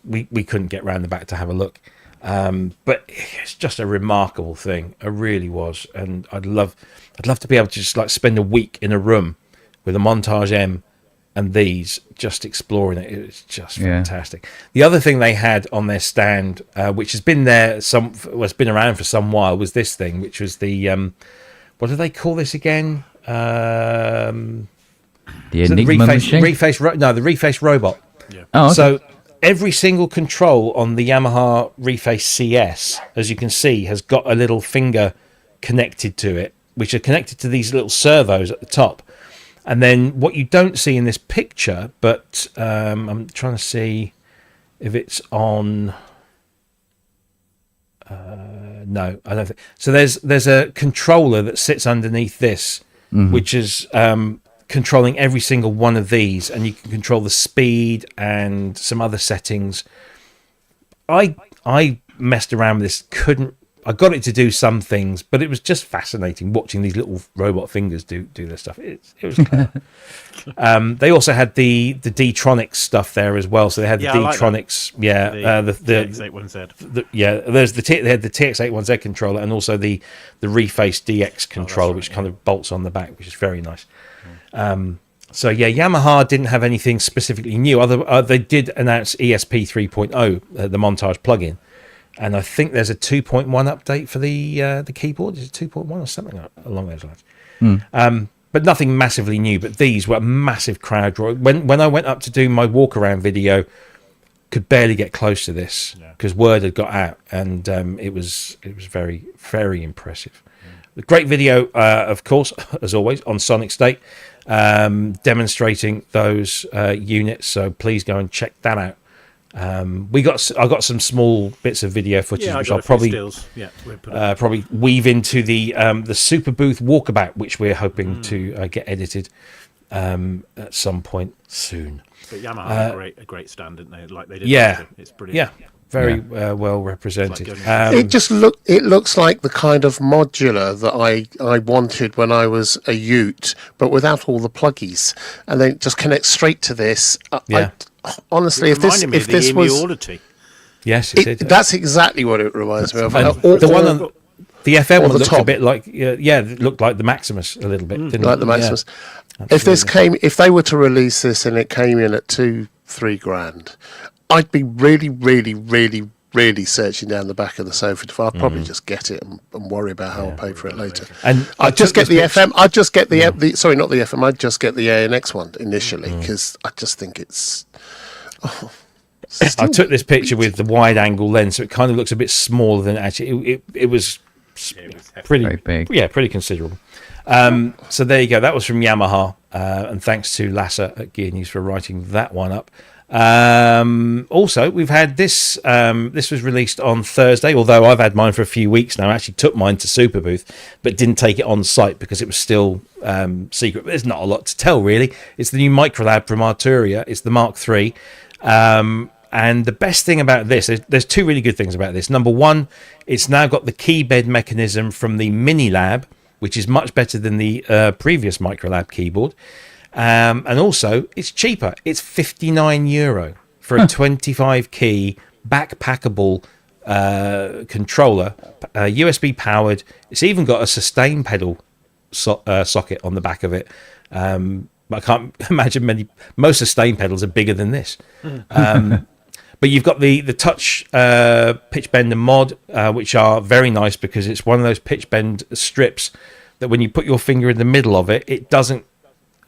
We couldn't get round the back to have a look. But it's just a remarkable thing. It really was. And I'd love to be able to just like spend a week in a room with a Montage M and these, just exploring it. It's just fantastic. The other thing they had on their stand, which has been there it's been around for some while, was this thing, which was the what do they call this again? The Enigma machine? the Reface robot. Yeah. Oh, okay. So every single control on the Yamaha Reface CS, as you can see, has got a little finger connected to it, which are connected to these little servos at the top. And then what you don't see in this picture, but I'm trying to see if it's on... no, I don't think... So there's a controller that sits underneath this, which is controlling every single one of these, and you can control the speed and some other settings. I messed around with this, I got it to do some things, but it was just fascinating watching these little robot fingers do their stuff. It was clever. They also had the D-Tronics stuff there as well. So they had the D-Tronics, the TX81Z. There's they had the TX81Z controller, and also the Reface DX controller, which kind of bolts on the back, which is very nice. So Yamaha didn't have anything specifically new. They did announce ESP 3.0, the Montage plugin. And I think there's a 2.1 update for the keyboard. Is it 2.1 or something along those lines? but nothing massively new. But these were a massive crowd draw. When I went up to do my walk around video, could barely get close to this because word had got out, and it was very, very impressive. Great video, of course, as always, on Sonic State, demonstrating those units. So please go and check that out. I got some small bits of video footage, which I'll probably weave into the Superbooth walkabout, which we're hoping to get edited at some point soon. But Yamaha had a great stand, didn't they? Like they did. Yeah, it's brilliant. Yeah. Very well represented. It looks like the kind of modular that I wanted when I was a Ute, but without all the pluggies, and then it just connects straight to this. Honestly, if this was Audity. Yes, it did. That's exactly what it reminds me of. The FM one looked a bit like it looked like the Maximus a little bit, didn't like it? the Maximus. Yeah, if they were to release this and it came in at 2-3 grand, I'd be really, really, really, really searching down the back of the sofa. I'd probably just get it and worry about how I'll pay for it later. And I'd just get the FM. I'd just get the sorry, not the FM. I'd just get the ANX one initially because I just think it's. I took this picture with the wide angle lens, so it kind of looks a bit smaller than actually. It was pretty very big. Yeah, pretty considerable. So there you go. That was from Yamaha, and thanks to Lasser at Gear News for writing that one up. Also, we've had this. This was released on Thursday, although I've had mine for a few weeks now. I actually took mine to Superbooth, but didn't take it on site because it was still secret. But there's not a lot to tell, really. It's the new Microlab from Arturia. It's the Mark III. And the best thing about this, there's two really good things about this. Number one, it's now got the key bed mechanism from the Mini Lab, which is much better than the previous Microlab keyboard. And also, it's cheaper. It's €59 for a 25 key backpackable controller, USB powered. It's even got a sustain pedal socket on the back of it. I can't imagine most sustain pedals are bigger than this. But you've got the touch pitch bend and mod, which are very nice because it's one of those pitch bend strips that when you put your finger in the middle of it, it doesn't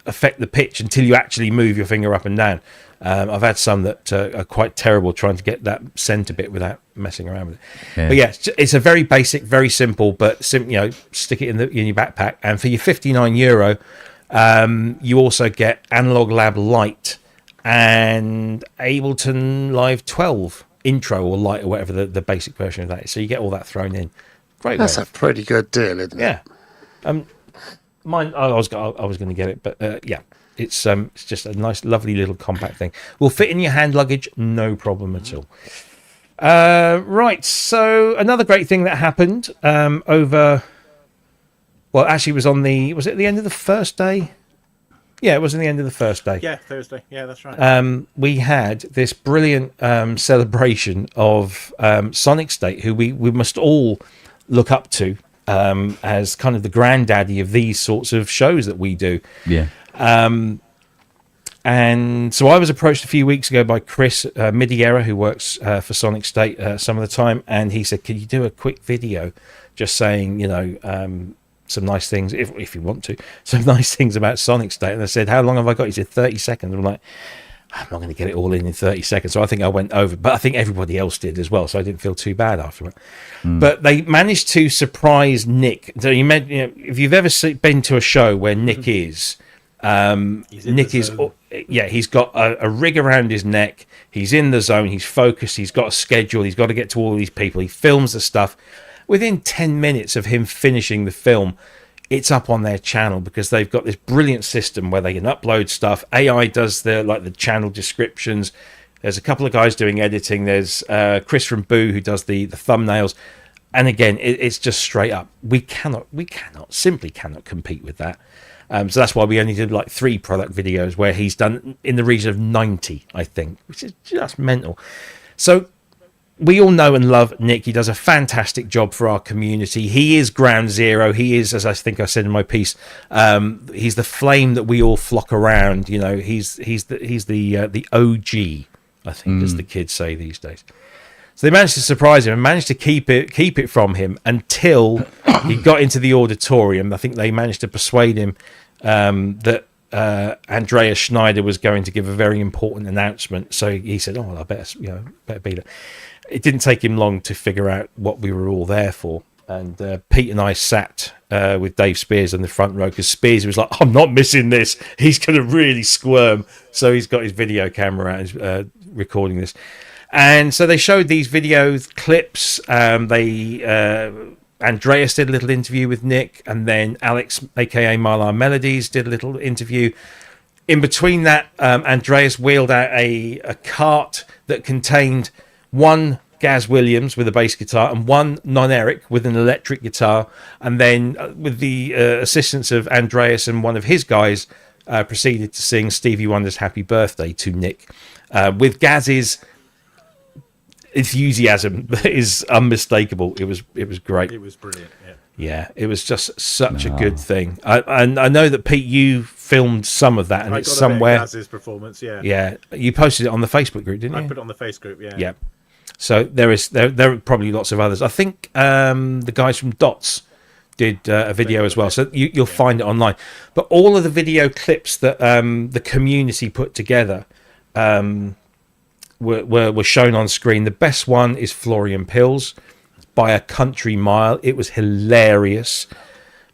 affect the pitch until you actually move your finger up and down. I've had some that are quite terrible trying to get that center bit without messing around with it. Yeah. But yeah, it's a very basic, very simple, but stick it in your backpack. And for your €59, you also get Analog Lab Lite and Ableton Live 12 Intro or Lite or whatever the basic version of that is. So you get all that thrown in. Great. That's a pretty good deal, isn't it? Yeah. Mine. I was going to get it, but it's just a nice, lovely little compact thing. Will fit in your hand luggage, no problem at all. Right. So another great thing that happened over. Well, actually, was it the end of the first day? Yeah, it was in the end of the first day. Yeah, Thursday. Yeah, that's right. We had this brilliant celebration of Sonic State, who we must all look up to as kind of the granddaddy of these sorts of shows that we do. Yeah. And so I was approached a few weeks ago by Chris Midiera, who works for Sonic State some of the time, and he said, "Can you do a quick video just saying, some nice things, if you want to, some nice things about Sonic State?" And I said, "How long have I got?" He said, 30 seconds. I'm like, I'm not going to get it all in 30 seconds. So I think I went over, but I think everybody else did as well. So I didn't feel too bad after it. But they managed to surprise Nick. So if you've ever been to a show where Nick is, he's got a rig around his neck. He's in the zone. He's focused. He's got a schedule. He's got to get to all these people. He films the stuff. Within 10 minutes of him finishing the film, it's up on their channel because they've got this brilliant system where they can upload stuff. AI does the channel descriptions. There's a couple of guys doing editing. There's Chris from Boo who does the thumbnails. And again, it's just straight up. We simply cannot compete with that. So that's why we only did 3 product videos where he's done in the region of 90, I think, which is just mental. So we all know and love Nick. He does a fantastic job for our community. He is ground zero. He is, as I think I said in my piece, he's the flame that we all flock around. He's the OG, I think, as the kids say these days. So they managed to surprise him and managed to keep it from him until he got into the auditorium. I think they managed to persuade him that Andreas Schneider was going to give a very important announcement. So he said, "Oh, well, I better be there." It didn't take him long to figure out what we were all there for. And Pete and I sat with Dave Spears in the front row because Spears was like, "I'm not missing this. He's going to really squirm." So he's got his video camera out, he's recording this. And so they showed these video clips. Andreas did a little interview with Nick, and then Alex, aka Marlar Melodies, did a little interview. In between that, Andreas wheeled out a cart that contained one Gaz Williams with a bass guitar and one non-Eric with an electric guitar, and then with the assistance of Andreas and one of his guys, proceeded to sing Stevie Wonder's Happy Birthday to Nick, with Gaz's enthusiasm that is unmistakable. It was great. It was brilliant. Yeah, it was just such a good thing. And I know that Pete, you filmed some of that, and it's somewhere. Gaz's performance, yeah. You posted it on the Facebook group, didn't you? I put it on the face group, yeah. Yeah. So there are probably lots of others. I think the guys from Dots did a video as well, so you'll find it online. But all of the video clips that the community put together were shown on screen. The best one is Florian Pills by a country mile. It was hilarious,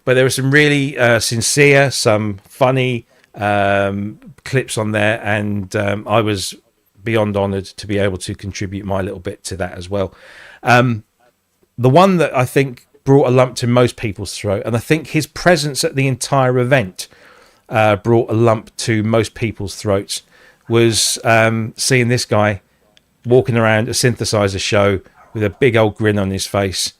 but there were some really sincere, some funny clips on there, and I was beyond honoured to be able to contribute my little bit to that as well. The one that I think brought a lump to most people's throat, and I think his presence at the entire event brought a lump to most people's throats, was seeing this guy walking around a synthesizer show with a big old grin on his face,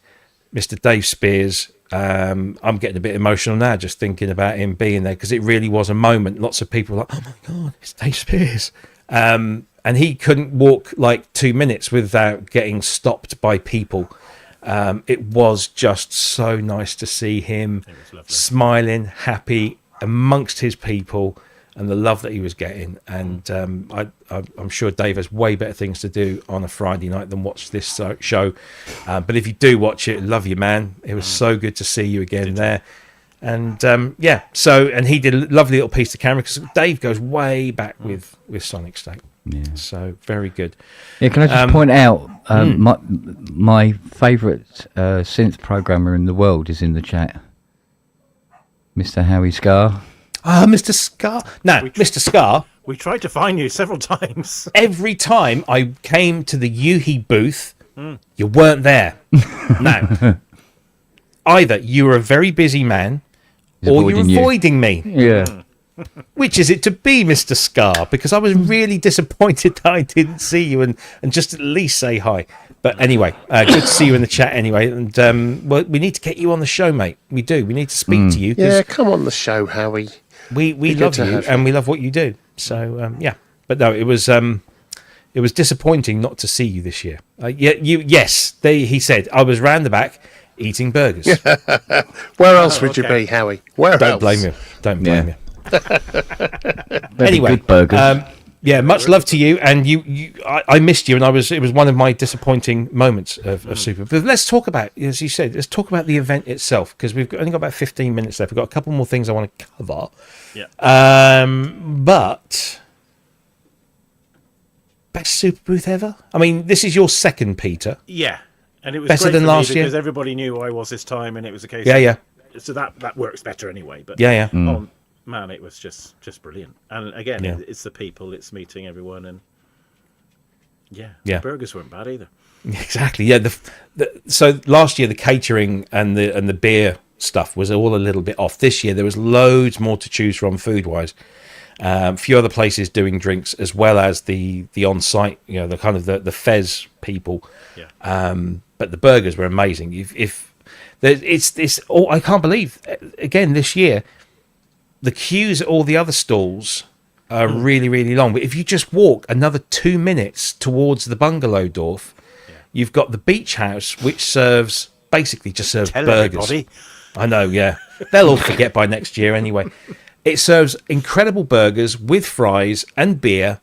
Mr. Dave Spears. I'm getting a bit emotional now just thinking about him being there, because it really was a moment. Lots of people were like, "Oh my God, it's Dave Spears." And he couldn't walk like 2 minutes without getting stopped by people. It was just so nice to see him smiling, happy amongst his people, and the love that he was getting. And I'm sure Dave has way better things to do on a Friday night than watch this show. But if you do watch it, love you, man. It was so good to see you again there. And and he did a lovely little piece to camera, because Dave goes way back with Sonic State. Yeah. So very good. Yeah, can I just point out my favourite synth programmer in the world is in the chat, Mr. Howie Scar. Mr. Scar. No, Mr. Scar. We tried to find you several times. Every time I came to the Yuhi booth, you weren't there. Now, either you were a very busy man, or you're avoiding me. Yeah. Which is it to be, Mr. Scar? Because I was really disappointed that I didn't see you and just at least say hi. But anyway, good to see you in the chat anyway. And well, we need to get you on the show, mate. We do. We need to speak to you. Yeah, come on the show, Howie. We love you and we love what you do. So yeah. But no, it was disappointing not to see you this year. He said I was round the back eating burgers. Where else would you be, Howie? Where Don't else? blame you. Don't blame you. Anyway, good burgers. Much love to you, and I missed you, and it was one of my disappointing moments of Super. But let's talk about, as you said, let's talk about the event itself, because only got about 15 minutes left. We've got a couple more things I want to cover. Yeah. But best Super Booth ever? I mean, this is your second, Peter. Yeah. And it was better great than for last me year, because everybody knew who I was this time, and it was a case. Yeah. So that works better anyway. But man, it was just brilliant. And again, it's the people, it's meeting everyone, and the burgers weren't bad either. Exactly. Yeah. So last year the catering and the beer stuff was all a little bit off. This year there was loads more to choose from food wise. A few other places doing drinks, as well as the on site. You know, the kind of the Fez people. Yeah. But the burgers were amazing. I can't believe again this year. The queues at all the other stalls are really, really long. But if you just walk another 2 minutes towards the bungalow Dorf, you've got the beach house, which serves burgers. Everybody. I know, yeah. They'll all forget by next year anyway. It serves incredible burgers with fries and beer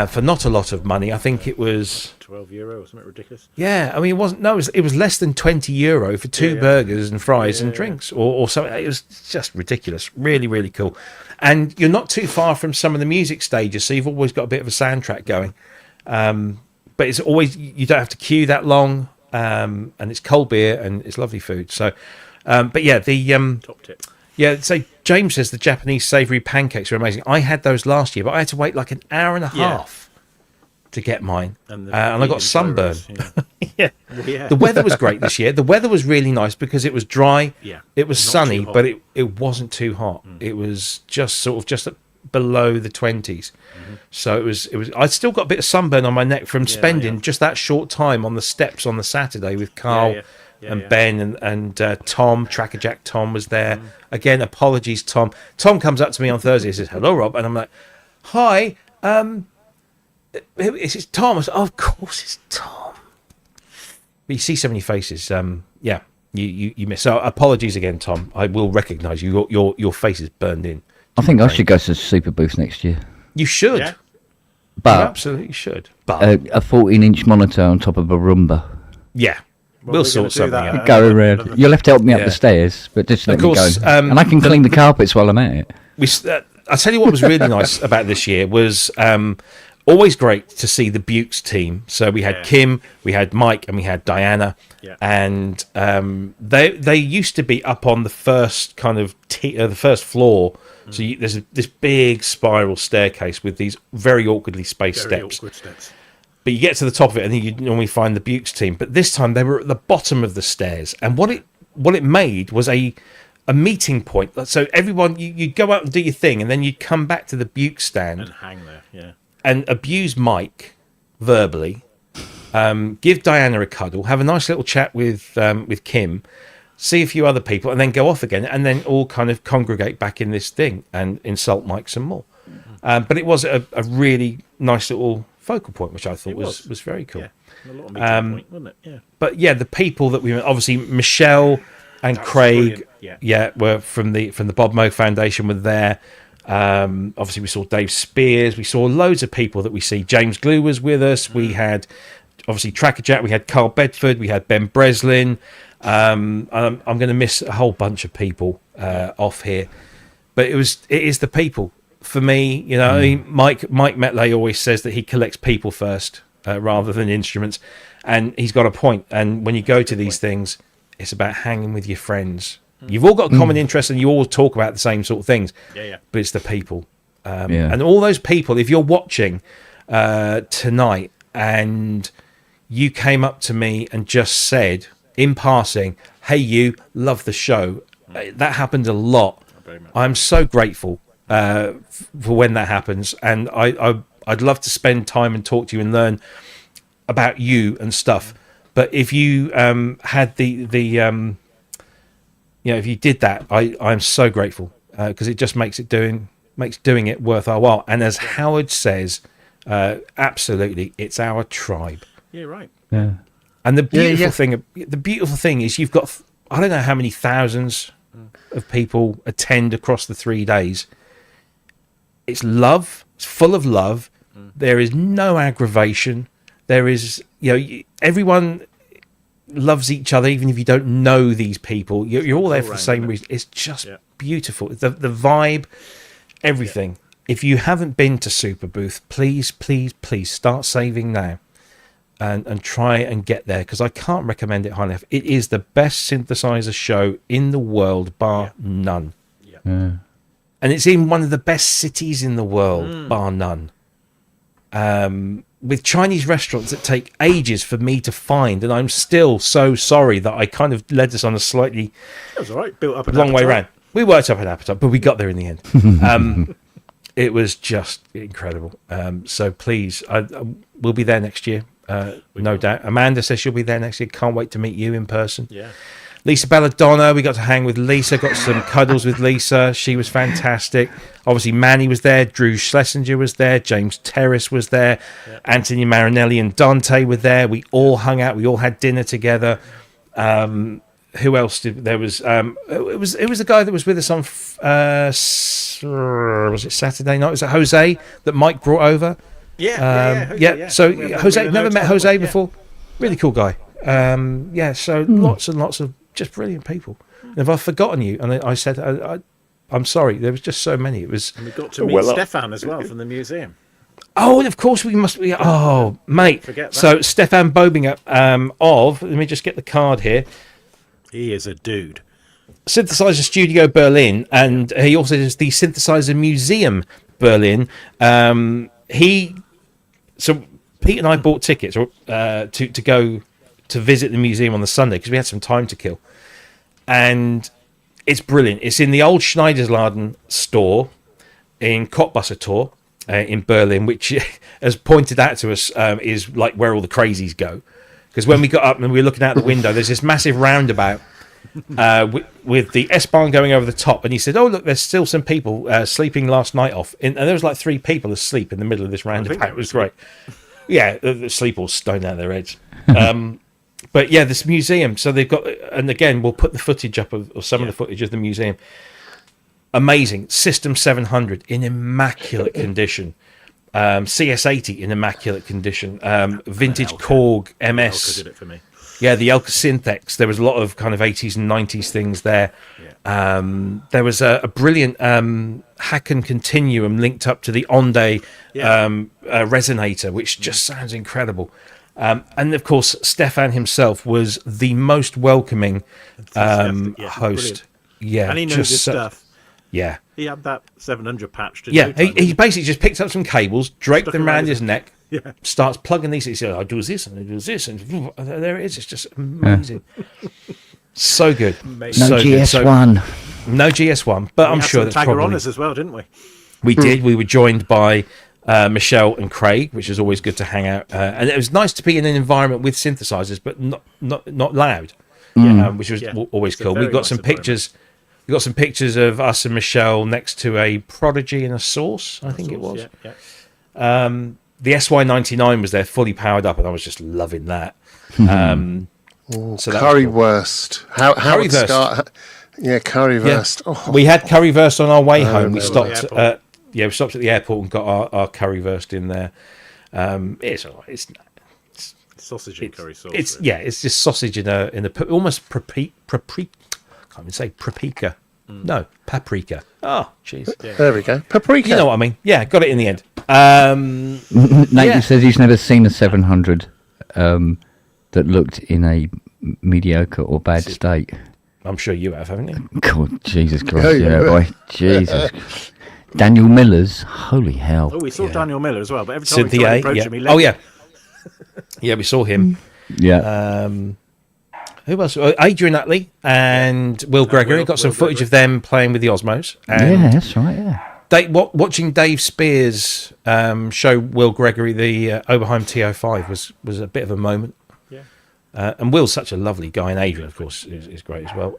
for not a lot of money. I think it was €12 or something ridiculous. Yeah, I mean, it wasn't. No, it was less than €20 for two burgers and fries and drinks, or something. It was just ridiculous. Really, really cool. And you're not too far from some of the music stages, so you've always got a bit of a soundtrack going. But it's always, you don't have to queue that long, and it's cold beer and it's lovely food. So, but yeah, the Top tip. yeah. So James says the Japanese savoury pancakes are amazing. I had those last year, but I had to wait like an hour and a half to get mine, and I got sunburn. Yeah. Well, yeah. The weather was great this year. The weather was really nice because it was dry. Yeah. It was Not sunny, too hot. but it wasn't too hot. It was just sort of just below the 20s. So it was. I'd still got a bit of sunburn on my neck from spending just that short time on the steps on the Saturday with Carl and Ben and Tom. Tracker Jack Tom was there. Again, apologies, Tom. Tom comes up to me on Thursday and says, "Hello, Rob," and I'm like, "Hi, it's Tom." I said, "Oh, of course it's Tom." But you see so many faces. Yeah, you miss. So apologies again, Tom. I will recognise you. Your face is burned in. I think I should go to the Superbooth next year. You should. Yeah. You But absolutely should. But a 14-inch monitor on top of a Roomba. yeah, Well, we'll we're sort gonna do something that. out. Go around. You'll have to help me up Yeah. the stairs, but just let Of course, me go. And I can clean the carpets while I'm at it. I'll tell you what was really nice about this year was always great to see the Bukes team. So we had Kim, we had Mike, and we had Diana. Yeah. And they used to be up on the first kind of the first floor. So there's this big spiral staircase with these very awkwardly spaced Very steps. awkward steps. But you get to the top of it, and then you normally find the Bukes team. But this time they were at the bottom of the stairs, and what it made was a meeting point. So everyone, you'd go out and do your thing, and then you'd come back to the Buke stand And hang there, yeah. and abuse Mike verbally, give Diana a cuddle, have a nice little chat with Kim, see a few other people, and then go off again, and then all kind of congregate back in this thing and insult Mike some more. But it was a really nice little focal point, which I thought was very cool. Yeah. A lot of meeting point, wasn't it? Yeah. But yeah, the people that we met, obviously Michelle and Craig, brilliant. were from the Bob Moog Foundation were there. Obviously we saw Dave Spears, we saw loads of people that we see. James Glue was with us. We had obviously Tracker Jack, we had Carl Bedford, we had Ben Breslin. I'm going to miss a whole bunch of people off here, but it is the people for me. You know, I mean, Mike Metley always says that he collects people first rather than instruments, and he's got a point. And when you go to these things, it's about hanging with your friends. You've all got a common interest, and you all talk about the same sort of things. Yeah. But it's the people, and all those people. If you're watching tonight and you came up to me and just said in passing, "Hey, you love the show," that happened a lot. I'm so grateful for when that happens, and I'd love to spend time and talk to you and learn about you and stuff. But if you had if you did that, I'm so grateful because it just makes doing it worth our while. And as Howard says, absolutely, it's our tribe. Yeah, right. Yeah. And the beautiful thing is you've got, I don't know how many thousands of people attend across the 3 days. It's love. It's full of love. There is no aggravation. There is, everyone loves each other, even if you don't know these people. You're all there for the same reason. It's just beautiful. The vibe, everything. If you haven't been to Superbooth, please, please, please start saving now. And try and get there, because I can't recommend it highly enough. It is the best synthesizer show in the world, bar none. Yeah. And it's in one of the best cities in the world, bar none. With Chinese restaurants that take ages for me to find, and I'm still so sorry that I kind of led us on a slightly That was all right. Built up an long way appetite. round. We worked up an appetite, but we got there in the end. It was just incredible. So please, we'll be there next year. No doubt. Amanda says she'll be there next year. Can't wait to meet you in person. Yeah. Lisa Belladonna, we got to hang with Lisa, got some cuddles with Lisa. She was fantastic. Obviously, Manny was there. Drew Schlesinger was there. James Terrace was there. Yeah. Anthony Marinelli and Dante were there. We all hung out. We all had dinner together. Who else there was? It was the guy that was with us on was it Saturday night? Was it Jose that Mike brought over? Yeah. So We had Jose, a never met hotel Jose one, yeah. before. Really cool guy. So lots and lots of just brilliant people. And if I've forgotten you, and I said, I'm sorry, there was just so many. It was. And we got to meet Stefan as well from the museum. Oh, and of course we must be. Oh, mate. Forget that. So Stefan Bobinger of. Let me just get the card here. He is a dude. Synthesizer Studio Berlin, and he also does the Synthesizer Museum Berlin. So Pete and I bought tickets to go to visit the museum on the Sunday because we had some time to kill, and it's brilliant. It's in the old Schneidersladen store in Kottbusser in Berlin, which, as pointed out to us, is like where all the crazies go. Because when we got up and we were looking out the window, there's this massive roundabout with the S-Bahn going over the top, and he said, "Oh, look, there's still some people sleeping last night off." And there was like 3 people asleep in the middle of this roundabout. It was great. Yeah, they sleep all stoned out of their heads. But yeah, this museum. So they've got, and again, we'll put the footage up of some of the footage of the museum. Amazing. System 700 in immaculate condition. CS80 in immaculate condition. Vintage Korg MS. Elka did it for me. Yeah, the Elka Synthex. There was a lot of kind of 80s and 90s things there. Yeah. There was a brilliant Hacken Continuum linked up to the Onday resonator, which just sounds incredible. And of course, Stefan himself was the most welcoming host. Brilliant. Yeah, And he knows his stuff. Yeah. He had that 700 patch. He basically just picked up some cables, draped them around his neck, Yeah. starts plugging these. He said, "I do this and I do this," and there it is. It's just amazing. So good. No So good. GS1. No GS1, but I'm sure that's Tiger probably. Honors as well, didn't we? We did. We were joined by Michelle and Craig, which is always good to hang out. And it was nice to be in an environment with synthesizers, but not loud, which was always It's a cool. very We got nice some pictures. We got some pictures of us and Michelle next to a Prodigy and a Source, I think it was. Yeah. The SY99 was there, fully powered up, and I was just loving that. So that was Currywurst. How would Currywurst. Scott? Yeah, currywurst. Yeah. Oh, We had currywurst on our way home. We no, stopped. no. We stopped at the airport and got our currywurst in there. It's all right. It's Sausage and curry sauce. it's just sausage in a almost can't even say paprika. No, paprika. Oh, jeez. there we go. Paprika. You know what I mean? Yeah, got it in the end. Nathan says he's never seen a 700 that looked in a mediocre or bad state. I'm sure you have, haven't you? God, Jesus Christ, Oh, yeah, yeah. boy. Jesus. Daniel Miller's, holy hell. Oh, we saw Daniel Miller as well, but every time we Cynthia, tried to approach yeah. him, he Oh, left. yeah. Yeah, we saw him. Yeah. Who else? Adrian Utley and Will Gregory. Got some footage of them playing with the Osmos. And Yeah, that's right, yeah. watching Dave Spears show Will Gregory the Oberheim TO5 was a bit of a moment. Yeah. And Will's such a lovely guy, and Adrian, of course, is great as well.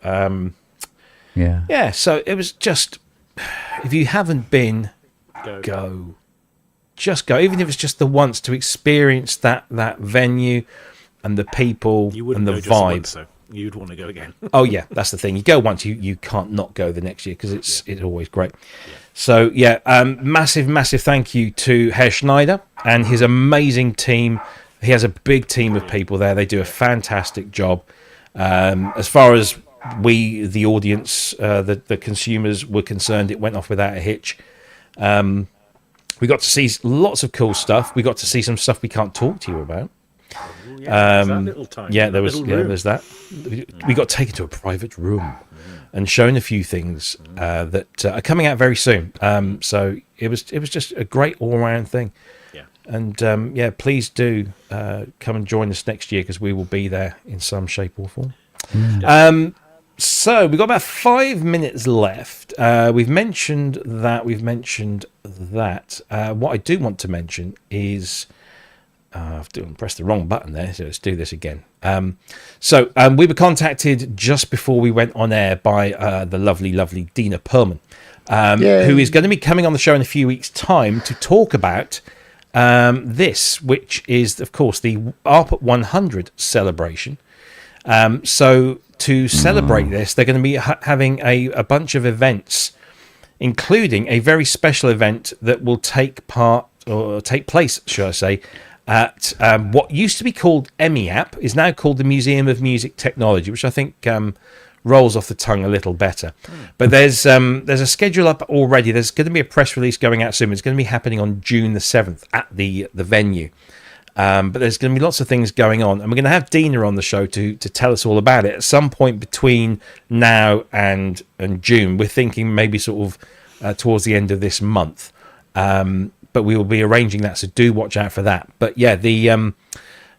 Yeah. Yeah, so it was just, if you haven't been, go. Just go. Even if it's just the once, to experience that venue and the people You wouldn't and the go just vibe. once, though. You'd want to go again. Oh yeah, that's the thing. You go once, you can't not go the next year because it's always great. So yeah, massive thank you to Herr Schneider and his amazing team. He has a big team of people there. They do a fantastic job. As far as we, the audience, the consumers were concerned, it went off without a hitch. We got to see lots of cool stuff. We got to see some stuff we can't talk to you about. There's that little time. Yeah, there that was. little Yeah, room. there's that. We got taken to a private room and shown a few things that are coming out very soon. So it was just a great all round thing. Yeah. And please do come and join us next year because we will be there in some shape or form. So we've got about 5 minutes left. We've mentioned that. What I do want to mention is. I've pressed the wrong button there, so let's do this again. We were contacted just before we went on air by the lovely Dina Perlman, who is going to be coming on the show in a few weeks' time to talk about this, which is, of course, the ARP 100 celebration. So to celebrate this, they're going to be having a bunch of events, including a very special event that will take part or take place, should I say, at what used to be called EMIAP, is now called the Museum of Music Technology, which I think rolls off the tongue a little better. But there's a schedule up already. There's going to be a press release going out soon. It's going to be happening on June the 7th at the venue. But there's going to be lots of things going on, and we're going to have Dina on the show to tell us all about it at some point between now and June. We're thinking maybe sort of towards the end of this month, but we will be arranging that, so do watch out for that. But yeah, the Alan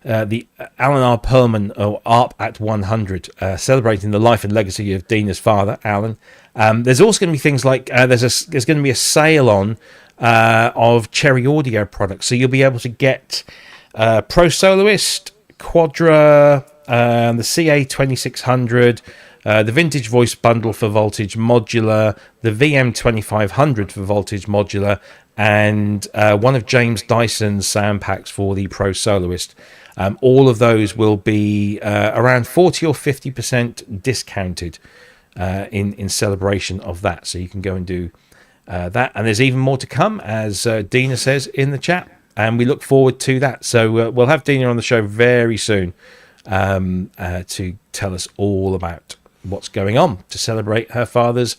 R. Perlman, or ARP at 100, celebrating the life and legacy of Dina's father, Alan. There's also going to be things like there's going to be a sale on of Cherry Audio products, so you'll be able to get Pro Soloist, Quadra, the CA 2600, the Vintage Voice Bundle for Voltage Modular, the VM 2500 for Voltage Modular, and one of James Dyson's sound packs for the Pro Soloist. All of those will be around 40 or 50% discounted in celebration of that. So you can go and do that. And there's even more to come, as Dina says in the chat. And we look forward to that. So we'll have Dina on the show very soon to tell us all about what's going on to celebrate her father's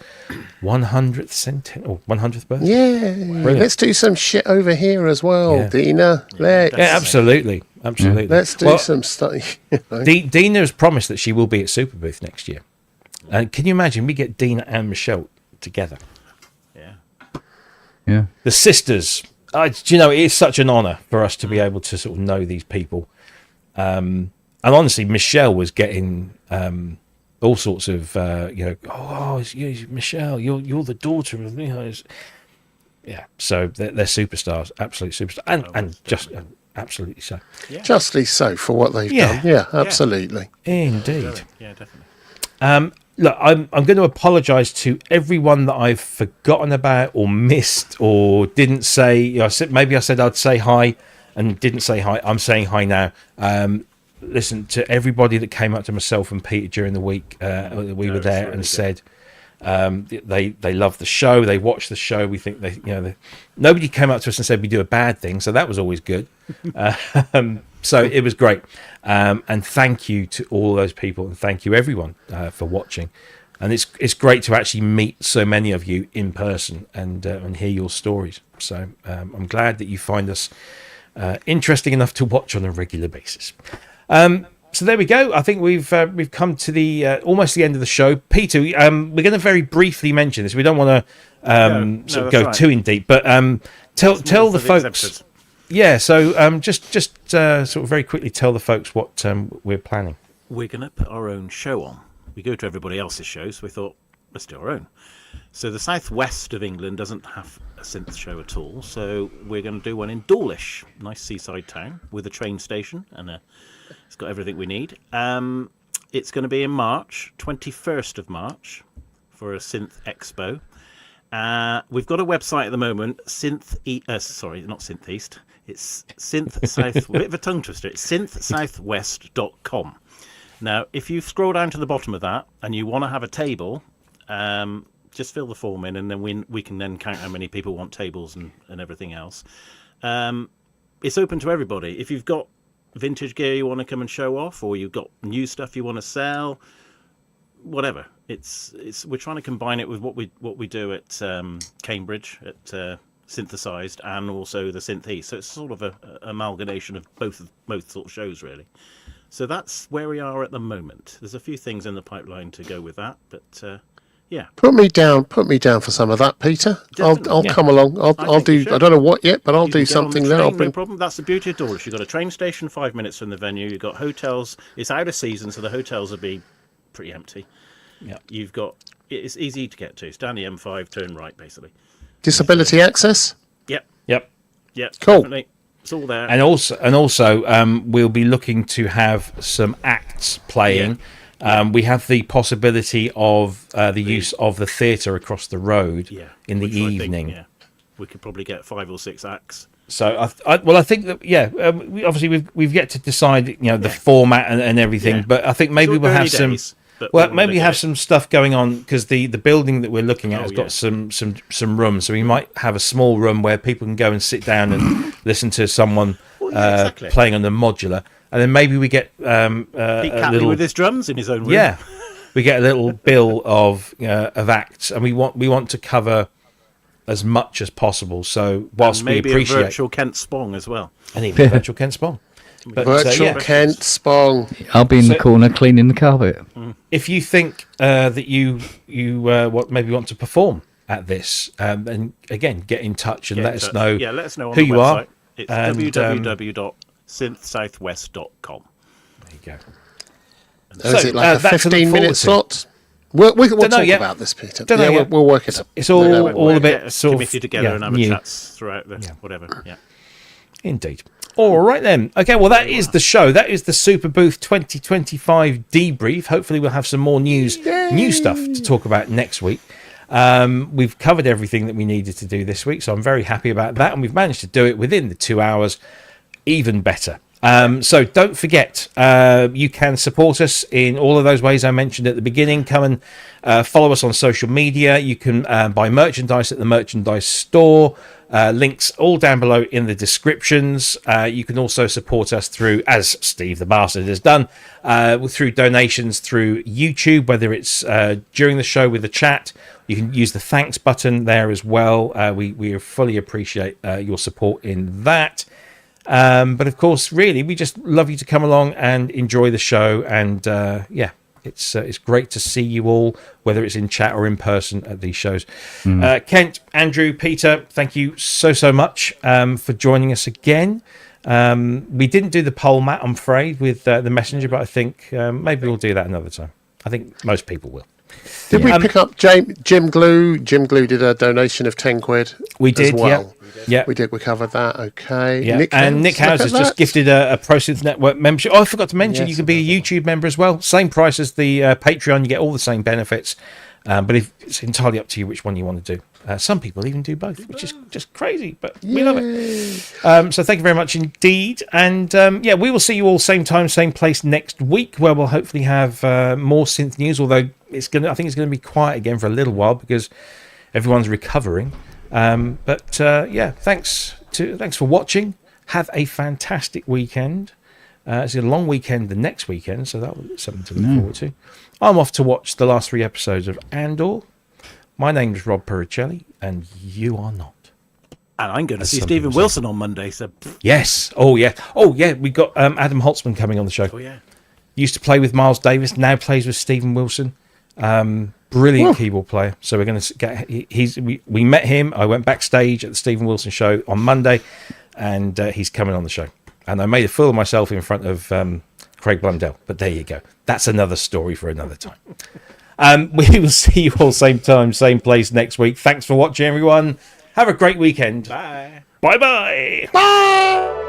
100th birthday. Yeah, brilliant. Let's do some shit over here as well, Dina. Yeah, absolutely. Let's do some stuff. Dina has promised that she will be at Superbooth next year. And can you imagine we get Dina and Michelle together? Yeah. The sisters. Do you know, it is such an honour for us to be able to sort of know these people. And honestly, Michelle was getting all sorts of, Michelle, you're the daughter of me. Yeah, so they're superstars, absolute superstars, and just absolutely so. Yeah. Justly so for what they've done. Yeah, absolutely. Indeed. Yeah, definitely. Look, I'm going to apologise to everyone that I've forgotten about or missed or didn't say. Maybe I said I'd say hi and didn't say hi. I'm saying hi now. Listen, to everybody that came up to myself and Peter during the week, we were there, really, and said they love the show. They watch the show. We think nobody came up to us and said we do a bad thing, so that was always good. So it was great, and thank you to all those people, and thank you everyone for watching. And it's great to actually meet so many of you in person and hear your stories. So I'm glad that you find us interesting enough to watch on a regular basis. So there we go. I think we've come to the almost the end of the show. Peter, we're going to very briefly mention this. We don't want to go too in deep, but tell the folks. Yeah, so just sort of very quickly tell the folks what we're planning. We're going to put our own show on. We go to everybody else's shows, so we thought, let's do our own. So the southwest of England doesn't have a synth show at all, so we're going to do one in Dawlish, nice seaside town with a train station, and it's got everything we need. It's going to be in March, 21st of March, for a synth expo. We've got a website at the moment, not Synth East. It's Synth South, a bit of a tongue twister. It's synthsouthwest.com. Now, if you scroll down to the bottom of that and you want to have a table, just fill the form in, and then we can then count how many people want tables and everything else. It's open to everybody. If you've got vintage gear you want to come and show off, or you've got new stuff you want to sell, whatever. We're trying to combine it with what we do at Cambridge at Synthesized, and also the Synth East. So it's sort of a amalgamation of both sort of shows, really. So that's where we are at the moment. There's a few things in the pipeline to go with that, but yeah. Put me down for some of that, Peter. Definitely. I'll come along. I'll do. I don't know what yet, but I'll do something there. I'll bring. No problem. That's the beauty of Dawlish. You've got a train station 5 minutes from the venue. You've got hotels. It's out of season, so the hotels will be pretty empty. Yeah. It's easy to get to. It's down the M5, turn right, basically. Disability access. Yep. Cool. Definitely. It's all there. And also, we'll be looking to have some acts playing. Yeah. We have the possibility of the use of the theatre across the road in the evening. We could probably get 5 or 6 acts. So I think that we've yet to decide the format and everything, but I think maybe we'll have some. But Well, we maybe wanted to have get some stuff going on because the building that we're looking at has yeah. got some rooms, so we might have a small room where people can go and sit down and listen to someone exactly. playing on the modular, and then maybe we get Pete a Catley little with his drums in his own room. yeah, we get a little bill of acts, and we want to cover as much as possible. So whilst And maybe we appreciate a virtual Kent Spong as well. and even a virtual Ken Spong. But, Virtual Kent Spong. I'll be in the corner cleaning the carpet. if you think that you maybe want to perform at this, and again get in touch and let us know. Yeah, let us know on who the you website. are. It's and, www.synthsouthwest.com. There you go. Is it like a that's to look 15-minute forward to. slot? We'll talk yet. about this, Peter. Don't know Yeah, yet. we'll work it up. It's all a We'll bit get a sort of committee together and have a new. chats throughout the whatever. Yeah. Indeed. All right then. Okay, well that is the show. That is the Superbooth 2025 debrief. Hopefully we'll have some more new stuff to talk about next week. We've covered everything that we needed to do this week, so I'm very happy about that, and we've managed to do it within the 2 hours. Even better. So don't forget, you can support us in all of those ways I mentioned at the beginning. Come and follow us on social media. You can buy merchandise at the merchandise store. Links all down below in the descriptions. You can also support us through, as Steve the Bastard has done, through donations through YouTube, whether it's during the show with the chat. You can use the thanks button there as well. We fully appreciate your support in that. But of course, really, we just love you to come along and enjoy the show. And it's great to see you all, whether it's in chat or in person at these shows. Kent, Andrew, Peter, thank you so much for joining us again. We didn't do the poll, Matt, I'm afraid, with the Messenger, but I think maybe we'll do that another time. I think most people will. Did we pick up Jim Glue? Jim Glue did a donation of 10 quid. We did, as well. Yeah. We did. We covered that. Okay. Yeah. Nick House has just gifted a ProSynth Network membership. Oh, I forgot to mention, Yes, you can be a YouTube member as well. Same price as the Patreon. You get all the same benefits. But it's entirely up to you which one you want to do. Some people even do both, which is just crazy, but we love it. So thank you very much indeed. And we will see you all same time, same place next week, where we'll hopefully have more synth news, although I think it's going to be quiet again for a little while because everyone's recovering. Thanks for watching. Have a fantastic weekend. It's a long weekend the next weekend, so that was something to look forward to. I'm off to watch the last 3 episodes of Andor. My name's Rob Puricelli, and you are not. And I'm going to see Stephen Wilson on Monday. So Yes. Oh yeah. We've got Adam Holtzman coming on the show. oh yeah. Used to play with Miles Davis, now plays with Stephen Wilson. Brilliant keyboard player. So we're going to get. We met him. I went backstage at the Stephen Wilson show on Monday, and he's coming on the show. And I made a fool of myself in front of Craig Blundell. But there you go. That's another story for another time. We will see you all same time, same place next week. Thanks for watching, everyone. Have a great weekend. Bye. Bye-bye. Bye.